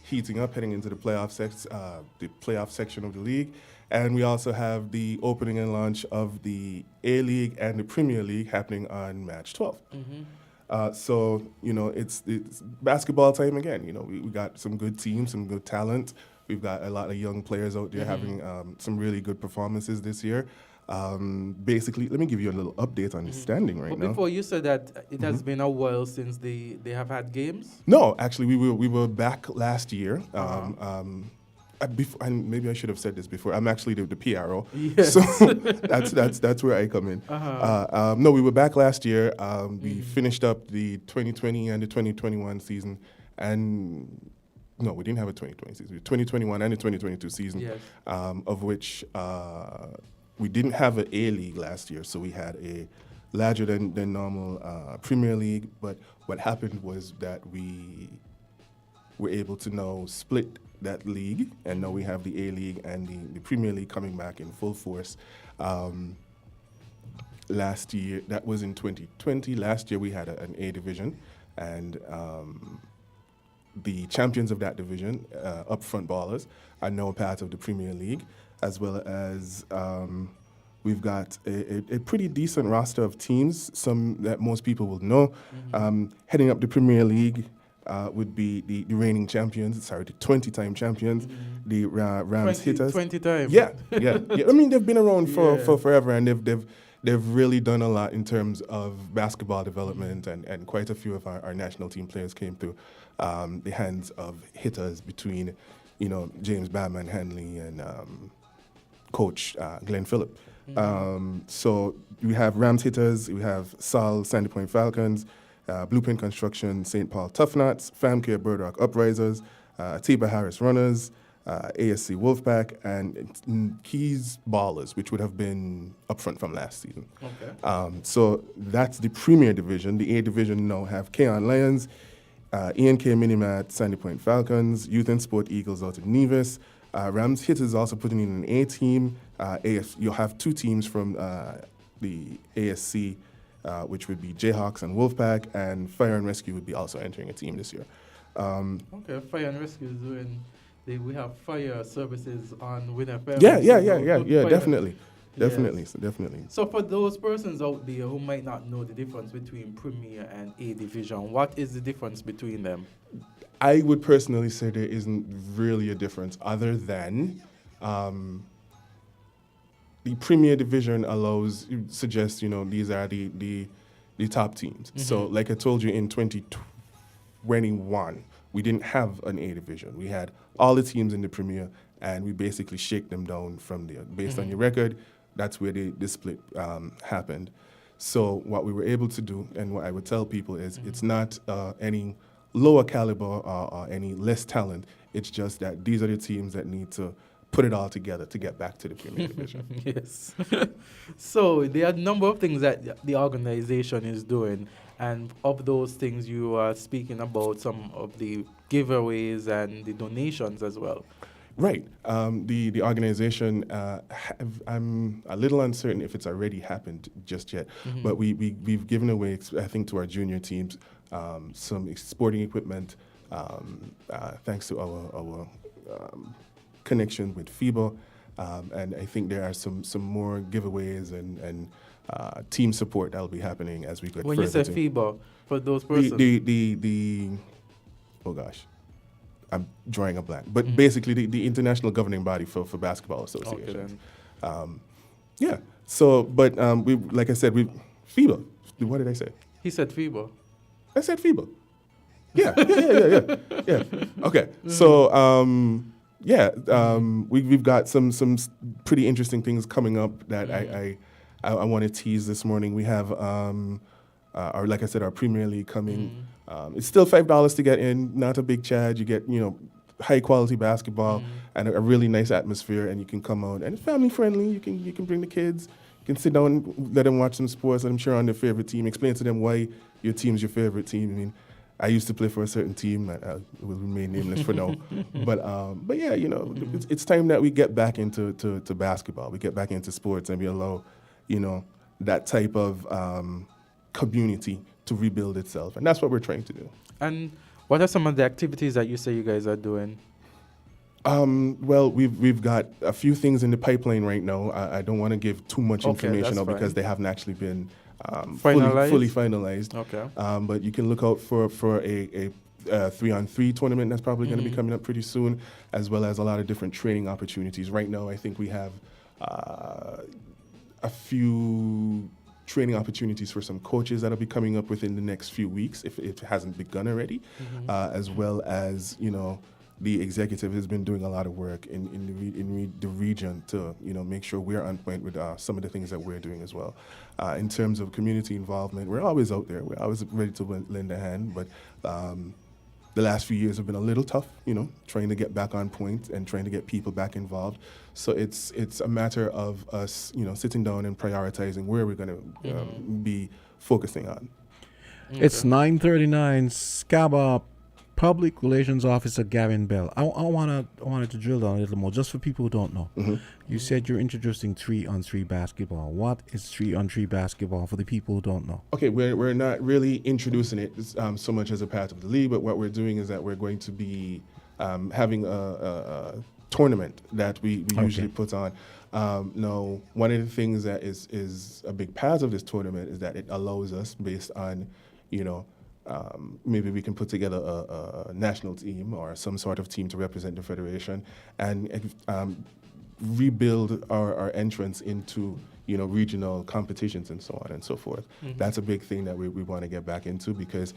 heating up, heading into the playoff section of the league. And we also have the opening and launch of the A-League and the Premier League happening on March 12th. So, it's basketball time again. We got some good teams, some good talent. We've got a lot of young players out there having some really good performances this year. Basically, let me give you a little update on the standing right now. Before you said that it has been a while since they have had games? No, actually, we were back last year. And maybe I should have said this before. I'm actually the PRO, yes. So that's where I come in. No, we were back last year. We finished up the 2020 and the 2021 season, and no, we didn't have a 2020 season. 2021 and the 2022 season, yes. Of which we didn't have an A-League last year, so we had a larger than normal Premier League. But what happened was that we were able to now split that league, and now we have the A-League and the Premier League coming back in full force. Last year, that was in 2020. Last year we had an A division, and the champions of that division, Upfront Ballers, are now part of the Premier League, as well as we've got a pretty decent roster of teams, some that most people will know. Heading up the Premier League would be the reigning champions, the 20-time champions, the Rams Hitters. 20 times. Yeah. I mean, they've been around for forever, and they've really done a lot in terms of basketball development, and quite a few of our national team players came through the hands of hitters between, James Badman Hanley and Coach Glenn Phillip. So we have Rams Hitters, we have Sal Sandy Point Falcons, Blueprint Construction, St. Paul Toughnats, FamCare Burdock Uprisers, Atiba Harris Runners, ASC Wolfpack, and Keys Ballers, which would have been Upfront from last season. Okay. So that's the Premier Division. The A Division now have Keon Lions, E&K Minimat, Sandy Point Falcons, Youth and Sport Eagles out of Nevis. Rams Hitters also putting in an A team. You'll have two teams from the ASC, which would be Jayhawks and Wolfpack, and Fire and Rescue would be also entering a team this year. Okay, Fire and Rescue is doing. We have fire services on WINNMedia. Yeah, definitely. So for those persons out there who might not know the difference between Premier and A Division, what is the difference between them? I would personally say there isn't really a difference other than the Premier Division suggests, these are the top teams. So like I told you, in 2021, we didn't have an A Division. We had all the teams in the Premier, and we basically shake them down from there. Based on your record, that's where the split happened. So what we were able to do, and what I would tell people is, it's not any lower caliber or any less talent. It's just that these are the teams that need to put it all together to get back to the Premier Division. Yes. So there are a number of things that the organization is doing, and of those things you are speaking about some of the giveaways and the donations as well. Right. The organization, I'm a little uncertain if it's already happened just yet, but we've given away, I think, to our junior teams some sporting equipment, thanks to our connection with FIBA, and I think there are some more giveaways and team support that will be happening as we get when further. When you say FIBA, for those persons? Oh gosh, I'm drawing a blank. But basically the international governing body for basketball associations. Okay, Yeah. So, but we, like I said, we FIBA. What did I say? He said FIBA. I said FIBA. Yeah. Okay. So, we've got some pretty interesting things coming up that I want to tease this morning. We have our, like I said, our Premier League coming. It's still $5 to get in, not a big charge. You get high quality basketball and a really nice atmosphere, and you can come out and it's family friendly. You can bring the kids. You can sit down and let them watch some sports, let them cheer on their favorite team, explain to them why your team's your favorite team. I mean, I used to play for a certain team. I will remain nameless for now. But yeah, it's time that we get back into to basketball. We get back into sports and we allow, that type of community to rebuild itself. And that's what we're trying to do. And what are some of the activities that you say you guys are doing? Well, we've got a few things in the pipeline right now. I don't want to give too much information out because they haven't actually been fully finalized. Okay. But you can look out for a 3-on-3 tournament that's probably going to be coming up pretty soon, as well as a lot of different training opportunities. Right now, I think we have a few training opportunities for some coaches that'll be coming up within the next few weeks, if it hasn't begun already, as well as, the executive has been doing a lot of work in the region to make sure we're on point with some of the things that we're doing as well. In terms of community involvement, we're always out there. We're always ready to lend a hand, but the last few years have been a little tough, trying to get back on point and trying to get people back involved. So it's a matter of us, sitting down and prioritizing where we're going to be focusing on. Okay. It's 9:39. Scaba Public Relations Officer Gavin Bell. I wanted to drill down a little more, just for people who don't know. You said you're introducing 3-on-3 basketball. What is 3-on-3 basketball for the people who don't know? Okay, we're not really introducing it so much as a part of the league, but what we're doing is that we're going to be having a tournament that we usually put on. Now, one of the things that is a big part of this tournament is that it allows us, based on, maybe we can put together a national team or some sort of team to represent the federation and rebuild our entrance into regional competitions and so on and so forth. That's a big thing that we want to get back into because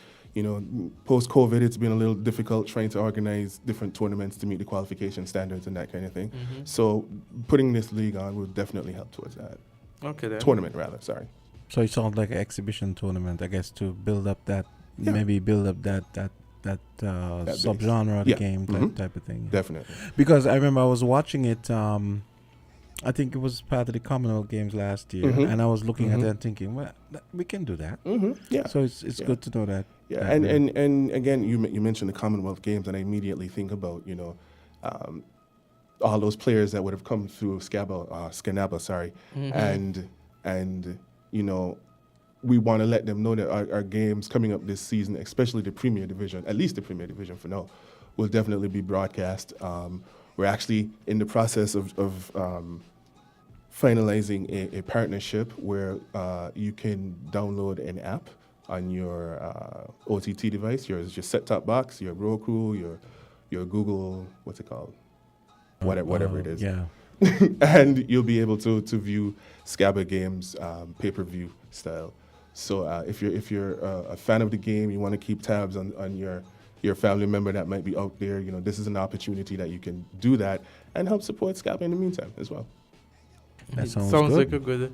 post-COVID it's been a little difficult trying to organize different tournaments to meet the qualification standards and that kind of thing. So putting this league on will definitely help towards that. Okay then. Tournament rather, sorry. So it sounds like an exhibition tournament, I guess, to build up that maybe build up that subgenre of the game, type of thing. Definitely. Because I remember I was watching it, I think it was part of the Commonwealth Games last year, and I was looking at it and thinking, well, we can do that. Yeah. So it's good to know that. Yeah, and again, you mentioned the Commonwealth Games, and I immediately think about, all those players that would have come through Scanaba, and we want to let them know that our games coming up this season, especially the Premier Division, at least the Premier Division for now, will definitely be broadcast. We're actually in the process of finalizing a partnership where you can download an app on your OTT device, your set-top box, your Roku, your Google, what's it called? Whatever it is. Yeah. And you'll be able to view Scaba games pay-per-view style. So if you're a fan of the game, you want to keep tabs on your family member that might be out there, this is an opportunity that you can do that and help support Scaba in the meantime as well. That sounds like a good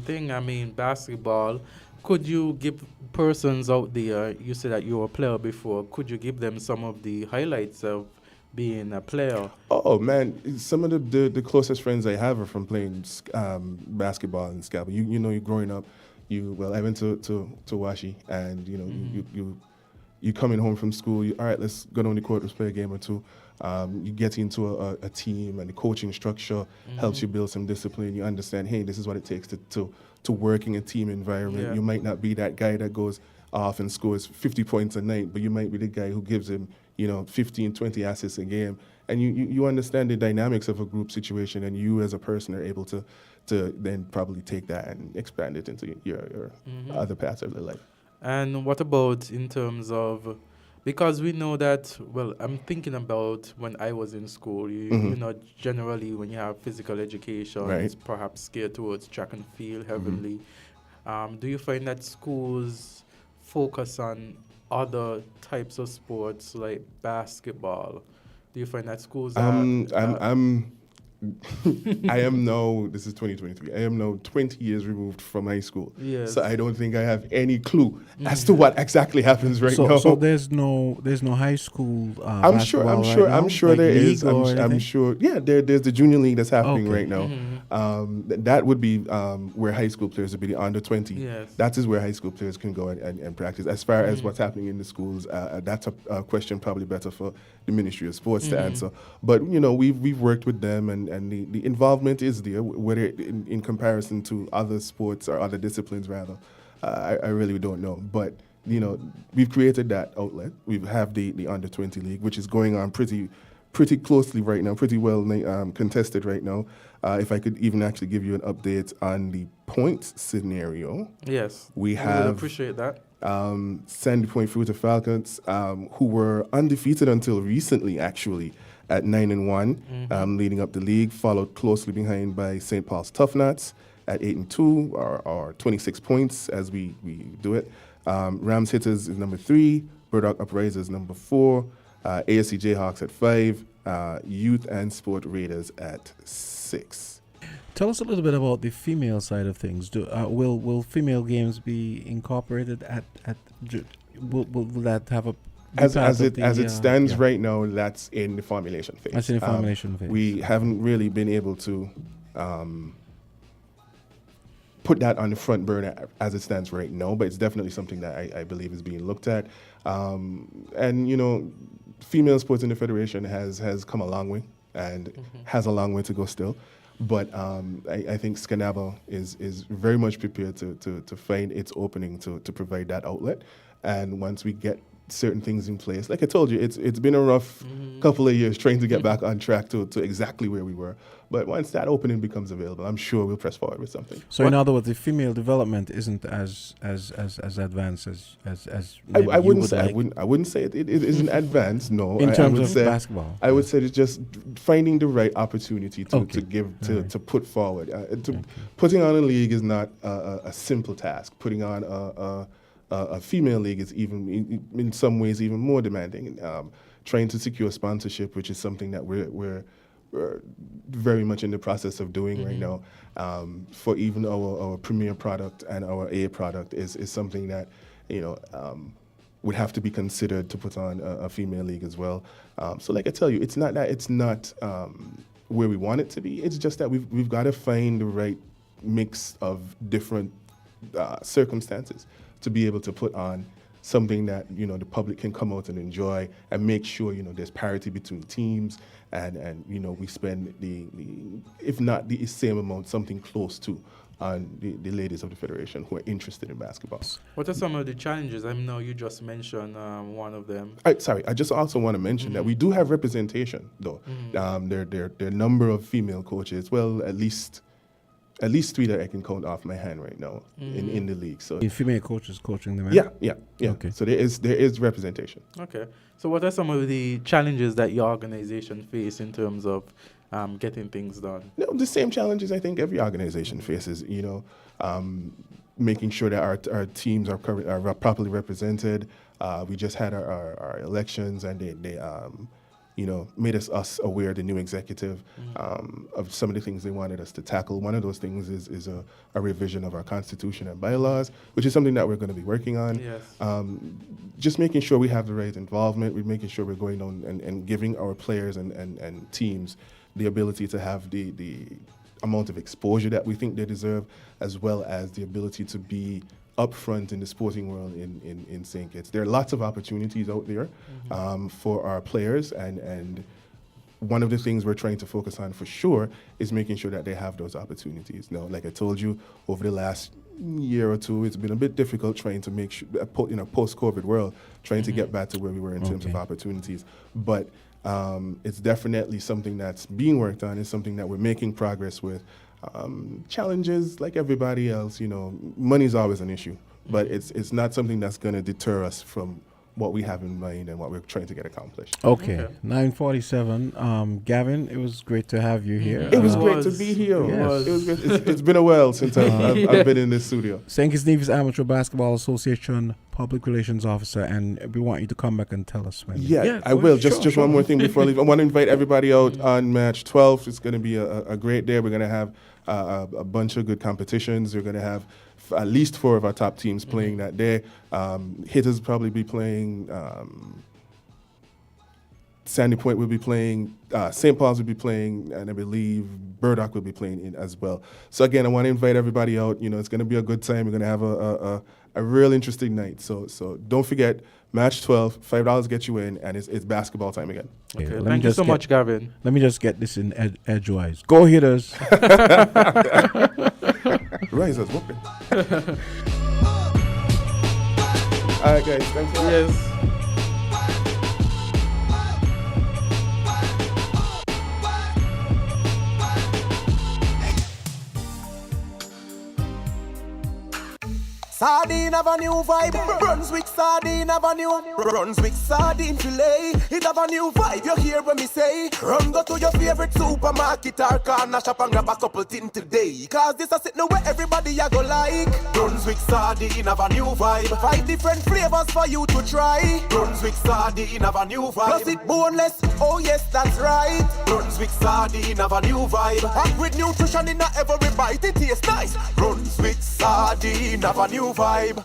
thing. I mean, basketball. Could you give persons out there, you said that you were a player before, could you give them some of the highlights of being a player? Oh man, some of the closest friends I have are from playing basketball in Scaba. You're growing up. I went to Washi, and you coming home from school. All right, let's go down the court. Let's play a game or two. You get into a team, and the coaching structure helps you build some discipline. You understand, hey, this is what it takes to work in a team environment. Yeah. You might not be that guy that goes off and scores 50 points a night, but you might be the guy who gives him 15, 20 assists a game. And you understand the dynamics of a group situation, and you as a person are able to then probably take that and expand it into your other parts of your life. And what about in terms of Because we know that, well, I'm thinking about when I was in school, you know, generally when you have physical education, Right. it's perhaps geared towards track and field heavily. Do you find that schools focus on other types of sports like basketball? Do you find that schools I am now, this is 2023, I am now 20 years removed from high school. Yes. So I don't think I have any clue as to what exactly happens right now. So there's no high school I'm sure like there league is. or I'm anything? sure. Yeah, there's the junior league that's happening Okay. right now. That would be where high school players would be the under 20. Yes. That is where high school players can go and practice. As far as what's happening in the schools, that's a question probably better for the Ministry of Sports to answer. But you know, we've worked with them, and the involvement is there. Whether in comparison to other sports or other disciplines, rather, I really don't know. But you know, we've created that outlet. We have the under 20 league, which is going on pretty closely right now, pretty well contested right now. If I could even actually give you an update on the points scenario. Yes. We I have would appreciate that. Sandy Point Fruita Falcons, who were undefeated until recently, actually, at 9-1, leading up the league, followed closely behind by St. Paul's Tough Nuts at 8-2, or 26 points as we do it. Rams Hitters is number 3, Burdock Uprisers number 4, ASC Jayhawks at 5, Youth and Sport Raiders at 6. Tell us a little bit about the female side of things. Will female games be incorporated will that have a as it stands right now? That's in the formulation phase. That's in the formulation phase. We haven't really been able to put that on the front burner as it stands right now, but it's definitely something that I believe is being looked at. And you know, female sports in the federation has come a long way and has a long way to go still. But I think Scanaba is very much prepared to find its opening to provide that outlet. And once we get certain things in place, like I told you, it's been a rough couple of years trying to get back on track to exactly where we were. But once that opening becomes available, I'm sure we'll press forward with something. So in other words, the female development isn't as advanced as I wouldn't say like. I wouldn't say it isn't advanced. No, In terms would of say, basketball, I would say it's just finding the right opportunity to put forward. Putting on a league is not a simple task. Putting on a female league is even in some ways even more demanding. Trying to secure sponsorship, which is something that we're very much in the process of doing right now, for even our premier product and our A product is something that, you know, would have to be considered to put on a female league as well. So like I tell you, it's not where we want it to be. It's just that we've got to find the right mix of different circumstances to be able to put on something that, you know, the public can come out and enjoy, and make sure, you know, there's parity between teams, and you know, we spend the if not the same amount, something close to, on the ladies of the federation who are interested in basketball. What are some of the challenges? I know you just mentioned one of them. I just also want to mention that we do have representation, though. There are a number of female coaches. Well, at least 3 that I can count off my hand right now in the league. So the female coaches coaching them. Yeah. Okay. So there is representation. Okay. So what are some of the challenges that your organization face in terms of getting things done? No, the same challenges I think every organization faces. You know, making sure that our teams are properly represented. We just had our elections, and they you know, made us aware, the new executive, of some of the things they wanted us to tackle. One of those things is a revision of our constitution and bylaws, which is something that we're going to be working on. Yes. Just making sure we have the right involvement. We're making sure we're going on and giving our players and teams the ability to have the amount of exposure that we think they deserve, as well as the ability to be upfront in the sporting world in St. Kitts. There are lots of opportunities out there for our players, and one of the things we're trying to focus on for sure is making sure that they have those opportunities. Now, like I told you, over the last year or two, it's been a bit difficult trying to make sure, in a post-COVID world, trying to get back to where we were in terms of opportunities. But it's definitely something that's being worked on. It's something that we're making progress with. Challenges, like everybody else, you know, money's always an issue, but it's not something that's going to deter us from what we have in mind and what we're trying to get accomplished. Okay. 9:47. Gavin, it was great to have you here. It was great to be here. Yes. It was great. It's been a while since I've been in this studio. St. Kitts Nevis Amateur Basketball Association Public Relations Officer, and we want you to come back and tell us when. Yeah, I will. Just one more thing before I leave. I want to invite everybody out on March 12th. It's going to be a great day. We're going to have a bunch of good competitions. We're going to have at least 4 of our top teams playing that day. Hitters probably be playing. Sandy Point will be playing. St. Paul's will be playing, and I believe Burdock will be playing in as well. So again, I want to invite everybody out. It's going to be a good time. We're going to have a real interesting night. So don't forget, March 12th, $5 get you in, and it's basketball time again. Okay, thank you so much, Gavin. Let me just get this in edgewise. Go Hitters. Risers, whooping. All right, guys. Thanks a lot. Yes. Sardine have a new vibe. Brunswick sardine have a new. Brunswick sardine fillet. It have a new vibe. You hear what me say? Run go to your favorite supermarket or corner shop and grab a couple things today. Cause this a sitting where everybody a go like. Brunswick sardine have a new vibe. 5 different flavors for you to try. Brunswick sardine have a new vibe. Plus it boneless. Oh yes, that's right. Brunswick sardine have a new vibe. And with nutrition in every bite, it tastes nice. Brunswick sardine have a new vibe.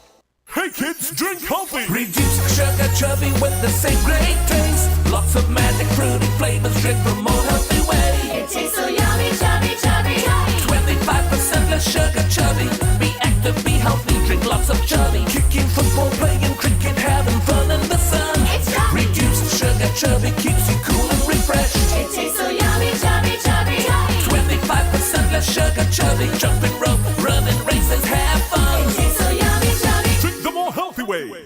Hey kids, drink healthy. Reduce sugar chubby with the same great taste. Lots of magic fruity flavors. Drink the more healthy way. It tastes so yummy, chubby, chubby. 25% less sugar chubby. Be active, be healthy. Drink lots of chubby. Kicking football, playing cricket, having fun in the sun. It's chubby. Reduced sugar chubby keeps you cool and refreshed. It tastes so yummy, chubby, chubby. 25% less sugar chubby. Jumping rope, running races, have fun. It tastes so yummy, chubby. Drink the more healthy way.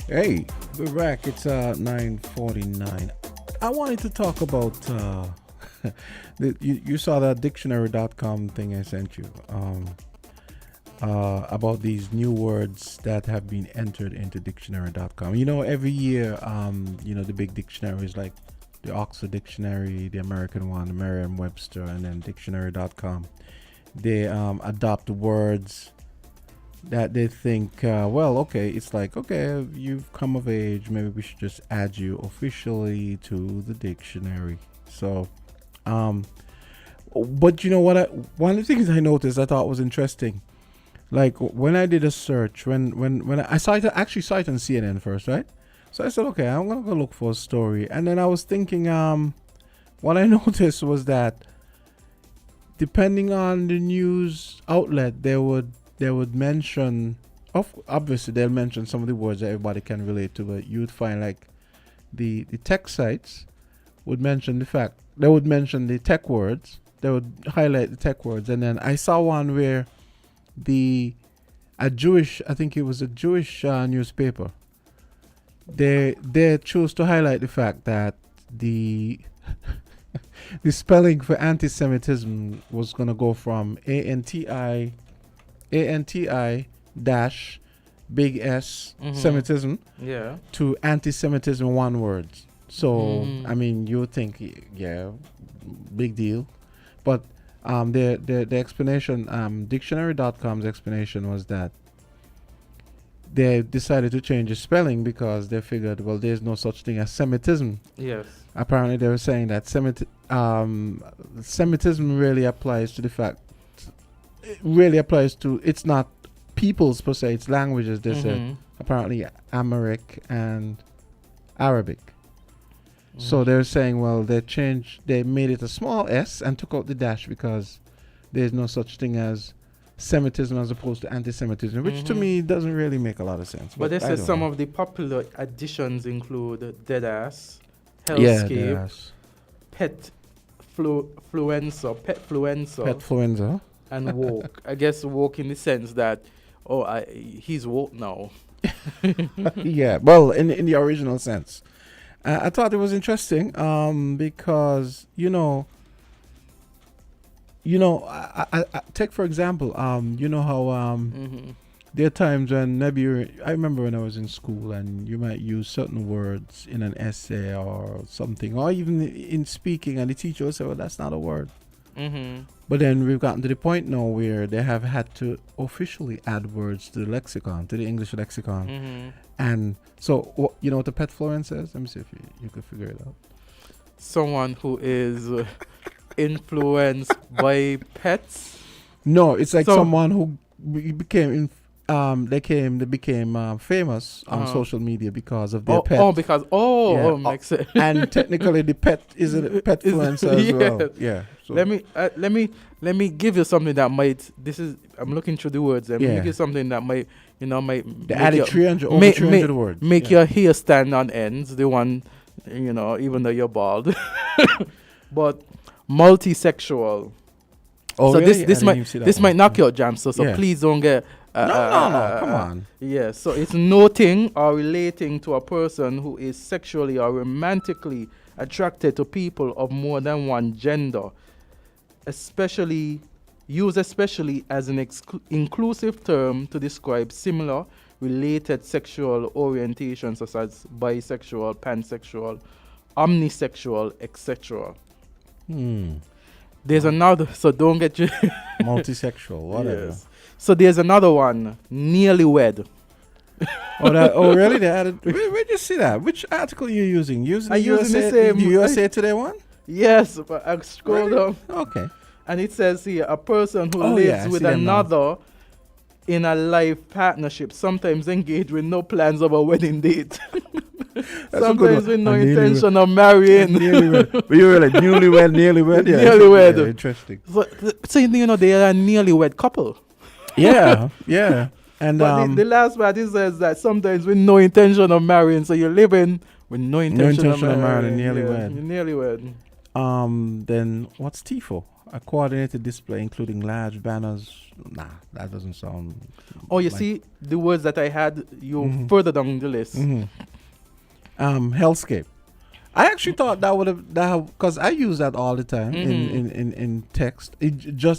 Hey, we're back. It's 9:49. I wanted to talk about you saw that dictionary.com thing I sent you about these new words that have been entered into dictionary.com. Every year the big dictionaries like the Oxford Dictionary, the American one, Merriam-Webster, and then dictionary.com, they adopt words that they think, it's like, okay, you've come of age, maybe we should just add you officially to the dictionary. So, but you know what? One of the things I noticed I thought was interesting, like when I did a search, when I saw it, actually saw it on CNN first, right? So I said, okay, I'm gonna go look for a story, and then I was thinking, what I noticed was that depending on the news outlet, they would mention, obviously they'll mention some of the words that everybody can relate to, but you'd find like the tech sites would mention they would mention the tech words, they would highlight the tech words, and then I saw one where I think it was a Jewish newspaper, they chose to highlight the fact that the the spelling for anti-Semitism was going to go from ANTI dash big S Semitism to anti-Semitism, one word. So I mean, you would think, yeah, big deal, but the explanation, dictionary.com's explanation was that they decided to change the spelling because they figured, well, there's no such thing as Semitism. Yes. Apparently they were saying that Semitism really applies to the fact, it's not peoples per se, it's languages, they said. Apparently Amharic and Arabic. So they're saying, well, they made it a small s and took out the dash because there's no such thing as Semitism as opposed to anti-Semitism, which to me doesn't really make a lot of sense. But they said some of the popular additions include deadass, hellscape, pet petfluencer, Petfluencer. and woke. I guess woke in the sense that, he's woke now. Yeah, well, in the original sense. I thought it was interesting because, I take for example, you know how there are times when maybe I remember when I was in school and you might use certain words in an essay or something, or even in speaking, and the teacher will say, well, that's not a word. But then we've gotten to the point now where they have had to officially add words to the lexicon, to the English lexicon. And so, you know what the pet fluent says? Let me see if you could figure it out. Someone who is influenced by pets? No, it's like someone who became they became famous on social media because of their pet. Makes sense. And technically, the pet is a pet influencer as well. Yeah. So. Let me give you something that might. I'm looking through the words. Let me give you something that might They added 300 words. Make your hair stand on ends. The one, even though you're bald. But multisexual. Oh, so really? this might knock you out, Jam. So please don't get. No, come on. Yeah, so it's noting or relating to a person who is sexually or romantically attracted to people of more than one gender, especially as an inclusive term to describe similar related sexual orientations such as bisexual, pansexual, omnisexual, etc. There's another, so don't get you multisexual, whatever. Yes. So there's another one, nearly wed. Really? They added. Where'd you see that? Which article are you using? I'm using the same. The USA Today one? Yes, but I scroll down. Okay. And it says here, a person who lives with another in a life partnership, sometimes engaged with no plans of a wedding date. Sometimes with no intention of marrying. But you were like newlywed, nearly wed. Yeah, newlywed. Yeah, interesting. So they are a newlywed couple. Yeah, yeah. And the last part it says that sometimes with no intention of marrying, so you're living with no intention of marrying. Newlywed. You're newlywed. Then what's TIFO? A coordinated display including large banners. Nah, that doesn't sound. Oh, you see the words that I had you further down the list. Hellscape. I actually thought that would have because I use that all the time in text. I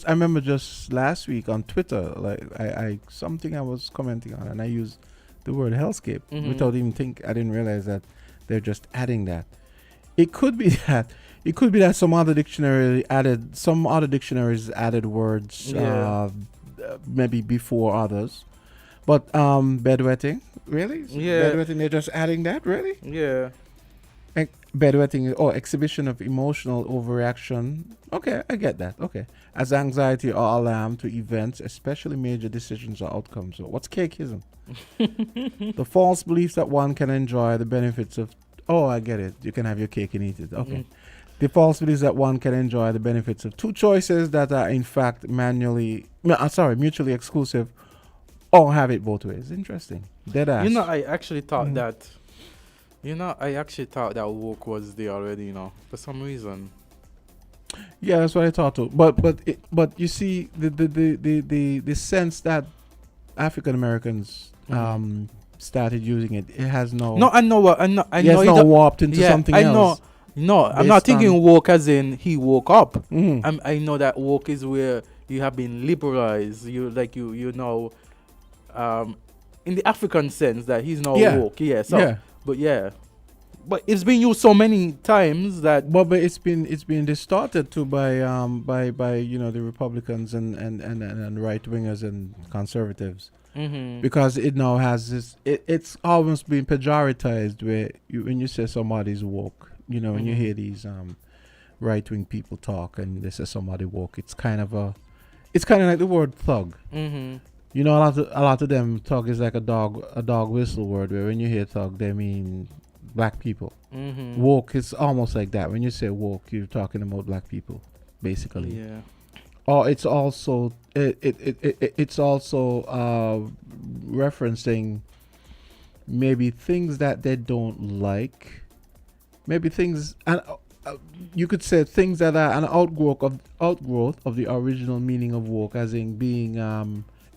remember just last week on Twitter, like I something I was commenting on, and I used the word hellscape without even I didn't realize that they're just adding that. It could be that. It could be that some other dictionaries added words maybe before others. But bedwetting, really? Yeah. Bedwetting, they're just adding that, really? Yeah. Bedwetting or exhibition of emotional overreaction. Okay, I get that. Okay. As anxiety or alarm to events, especially major decisions or outcomes. So what's cakeism? The false belief that one can enjoy the benefits of. Oh, I get it. You can have your cake and eat it. Okay. The false belief that one can enjoy the benefits of two choices that are in fact mutually exclusive, or have it both ways. Interesting. Dead ass. I actually thought that. I actually thought that woke was there already. For some reason. Yeah, that's what I thought too. But you see the sense that African Americans started using it. It has no. No, I know. I know. It's not warped into something else. No, I'm not thinking woke as in he woke up. I know that woke is where you have been liberalized. You in the African sense that he's now woke. Yeah. So, but it's been used so many times that. But it's been distorted too by the Republicans and right wingers and conservatives. Because it now has this. It's almost been pejoratized where when you say somebody's woke. When you hear these right-wing people talk and they say somebody woke, it's kind of like the word thug. A lot of them thug is like a dog whistle word where when you hear thug they mean black people. Woke is almost like that. When you say woke, you're talking about black people, basically. Yeah. Or it's also it's also referencing maybe things that they don't like. Maybe things, and you could say things that are an outgrowth of the original meaning of woke, as in being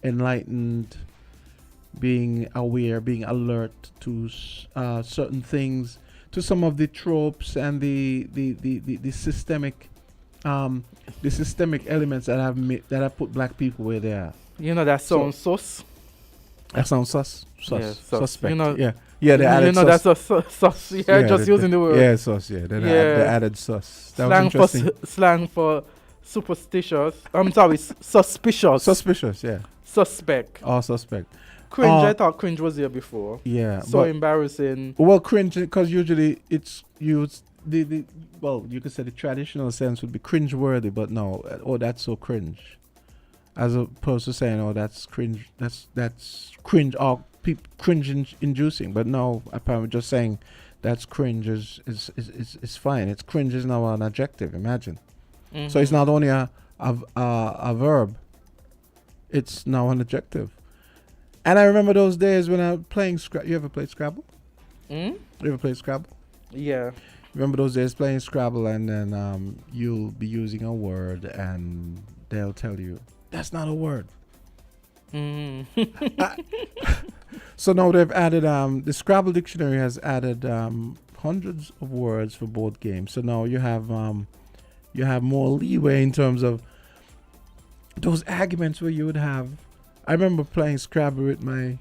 enlightened, being aware, being alert to certain things, to some of the tropes and the systemic elements that have put black people where they are. You know that sounds sus. That sounds sus. Yeah, sus. Suspect. You know, yeah. They added sus. That's a sus. Yeah, just using the word. Yeah, sus. Yeah, they added sus. That was interesting. Slang for superstitious. I'm sorry, suspicious. Suspicious. Yeah. Suspect. Oh, suspect. Cringe. I thought cringe was there before. Yeah. So embarrassing. Well, cringe, because usually it's used well, you could say the traditional sense would be cringe-worthy, but no, that's so cringe, as opposed to saying, oh, that's cringe, that's cringe, or cringe-inducing. But no, apparently just saying that's cringe is fine. It's cringe is now an adjective. Imagine, so it's not only a verb; it's now an adjective. And I remember those days when I was playing Scrabble. You ever played Scrabble? You ever played Scrabble? Yeah. Remember those days playing Scrabble, and then you'll be using a word and they'll tell you, that's not a word. So now they've added, the Scrabble dictionary has added hundreds of words for both games. So now you have more leeway in terms of those arguments where you would have. I remember playing Scrabble with my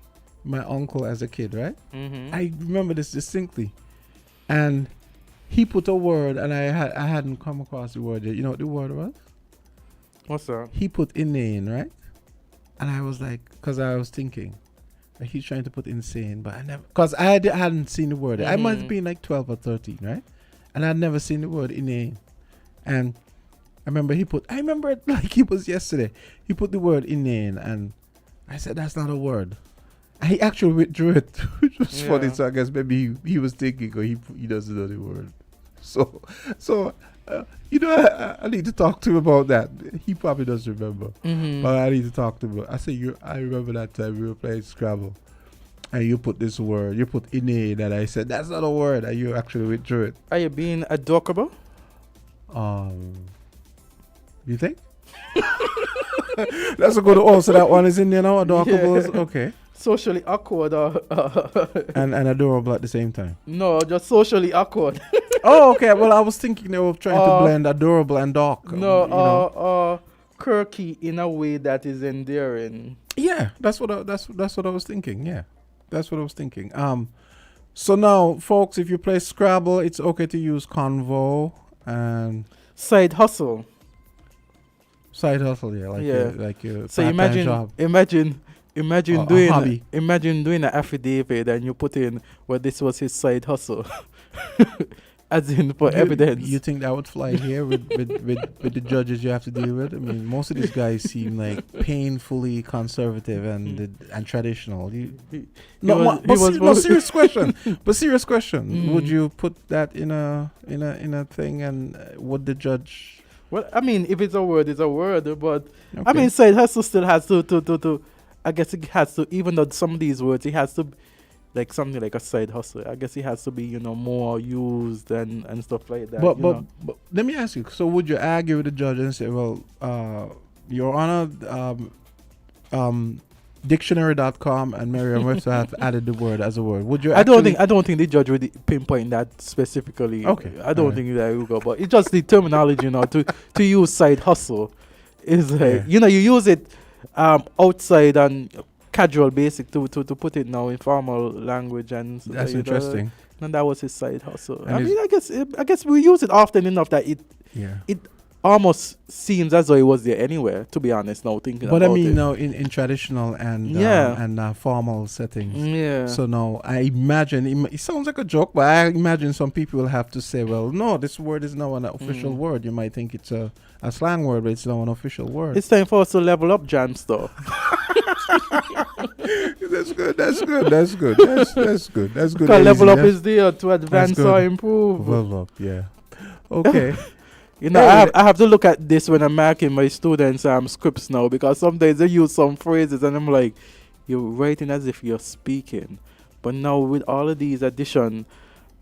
uncle as a kid, right? I remember this distinctly. And he put a word, and I hadn't come across the word yet. You know what the word was? What's that? He put inane, right? And I was like, because I was thinking, like he's trying to put insane, but I never, because I hadn't seen the word. I might have been like 12 or 13, right? And I'd never seen the word inane. And I remember it like it was yesterday. He put the word inane, and I said, that's not a word. And he actually withdrew it, which was funny. So I guess maybe he was thinking, or he doesn't know the word. So I need to talk to him about that. He probably doesn't remember, but I need to talk to him. I say, I remember that time we were playing Scrabble, and you put this word, you put inane, and I said that's not a word, and you actually withdrew it. Are you being adorable? You think? That's a good answer. That one is in there now. Adorable. Yeah. Okay. Socially awkward and adorable at the same time. No, just socially awkward. Oh, okay. Well, I was thinking they were trying to blend adorable and dark. No, quirky in a way that is endearing. Yeah, that's what I was thinking. Yeah, that's what I was thinking. So now, folks, if you play Scrabble, it's okay to use convo and side hustle. Side hustle, yeah, like your so job. Imagine doing an affidavit and you put in this was his side hustle, as in for evidence. You think that would fly here with the judges you have to deal with? I mean, most of these guys seem like painfully conservative and traditional. Serious question. But serious question. Would you put that in a thing, and would the judge? Well, I mean, if it's a word, it's a word. But okay. I mean, side hustle still has to. I guess it has to, even though some of these words, it has to, like something like a side hustle. I guess it has to be, more used and stuff like that. But let me ask you. So, would you argue with the judge and say, "Well, Your Honor, dictionary.com and Merriam-Webster have added the word as a word"? Would you? I don't think the judge would pinpoint that specifically. Okay. I don't think that will go. But it's just the terminology, to use side hustle is like, you use it. Outside and casual basic to put it now in formal language, and that's interesting. And that was his side hustle. And I guess we use it often enough that it almost seems as though it was there anywhere. To be honest, now thinking. But about I mean, it. now in traditional and formal settings. Yeah. So now I imagine it sounds like a joke, but I imagine some people will have to say, "Well, no, this word is now an official word." You might think it's a slang word, but it's now an official word. It's time for us to level up, Jam stuff. That's good. That's good. Because level up is there to advance or improve. Level up, yeah. Okay. I have to look at this when I'm marking my students' scripts now, because sometimes they use some phrases and I'm like, you're writing as if you're speaking. But now with all of these addition,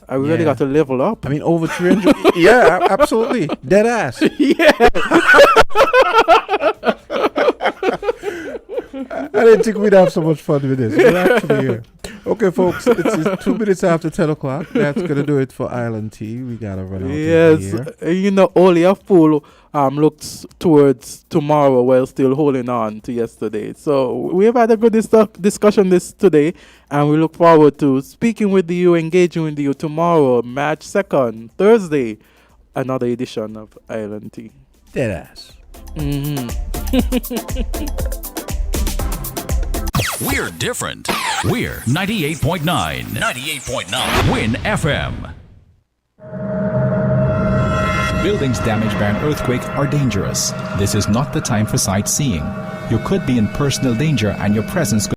I really got to level up. I mean, over 300. Yeah, absolutely. Dead ass. Yeah. I didn't think we'd have so much fun with this. We're actually here. Okay, folks, it's 2 minutes after 10 o'clock. That's going to do it for Island Tea. We got to run out of here. You know, only a fool looks towards tomorrow while still holding on to yesterday. So we've had a good discussion today, and we look forward to speaking with you, engaging with you tomorrow, March 2nd, Thursday, another edition of Island Tea. Dead ass. We're different. We're 98.9. 98.9. Win FM. Buildings damaged by an earthquake are dangerous. This is not the time for sightseeing. You could be in personal danger and your presence could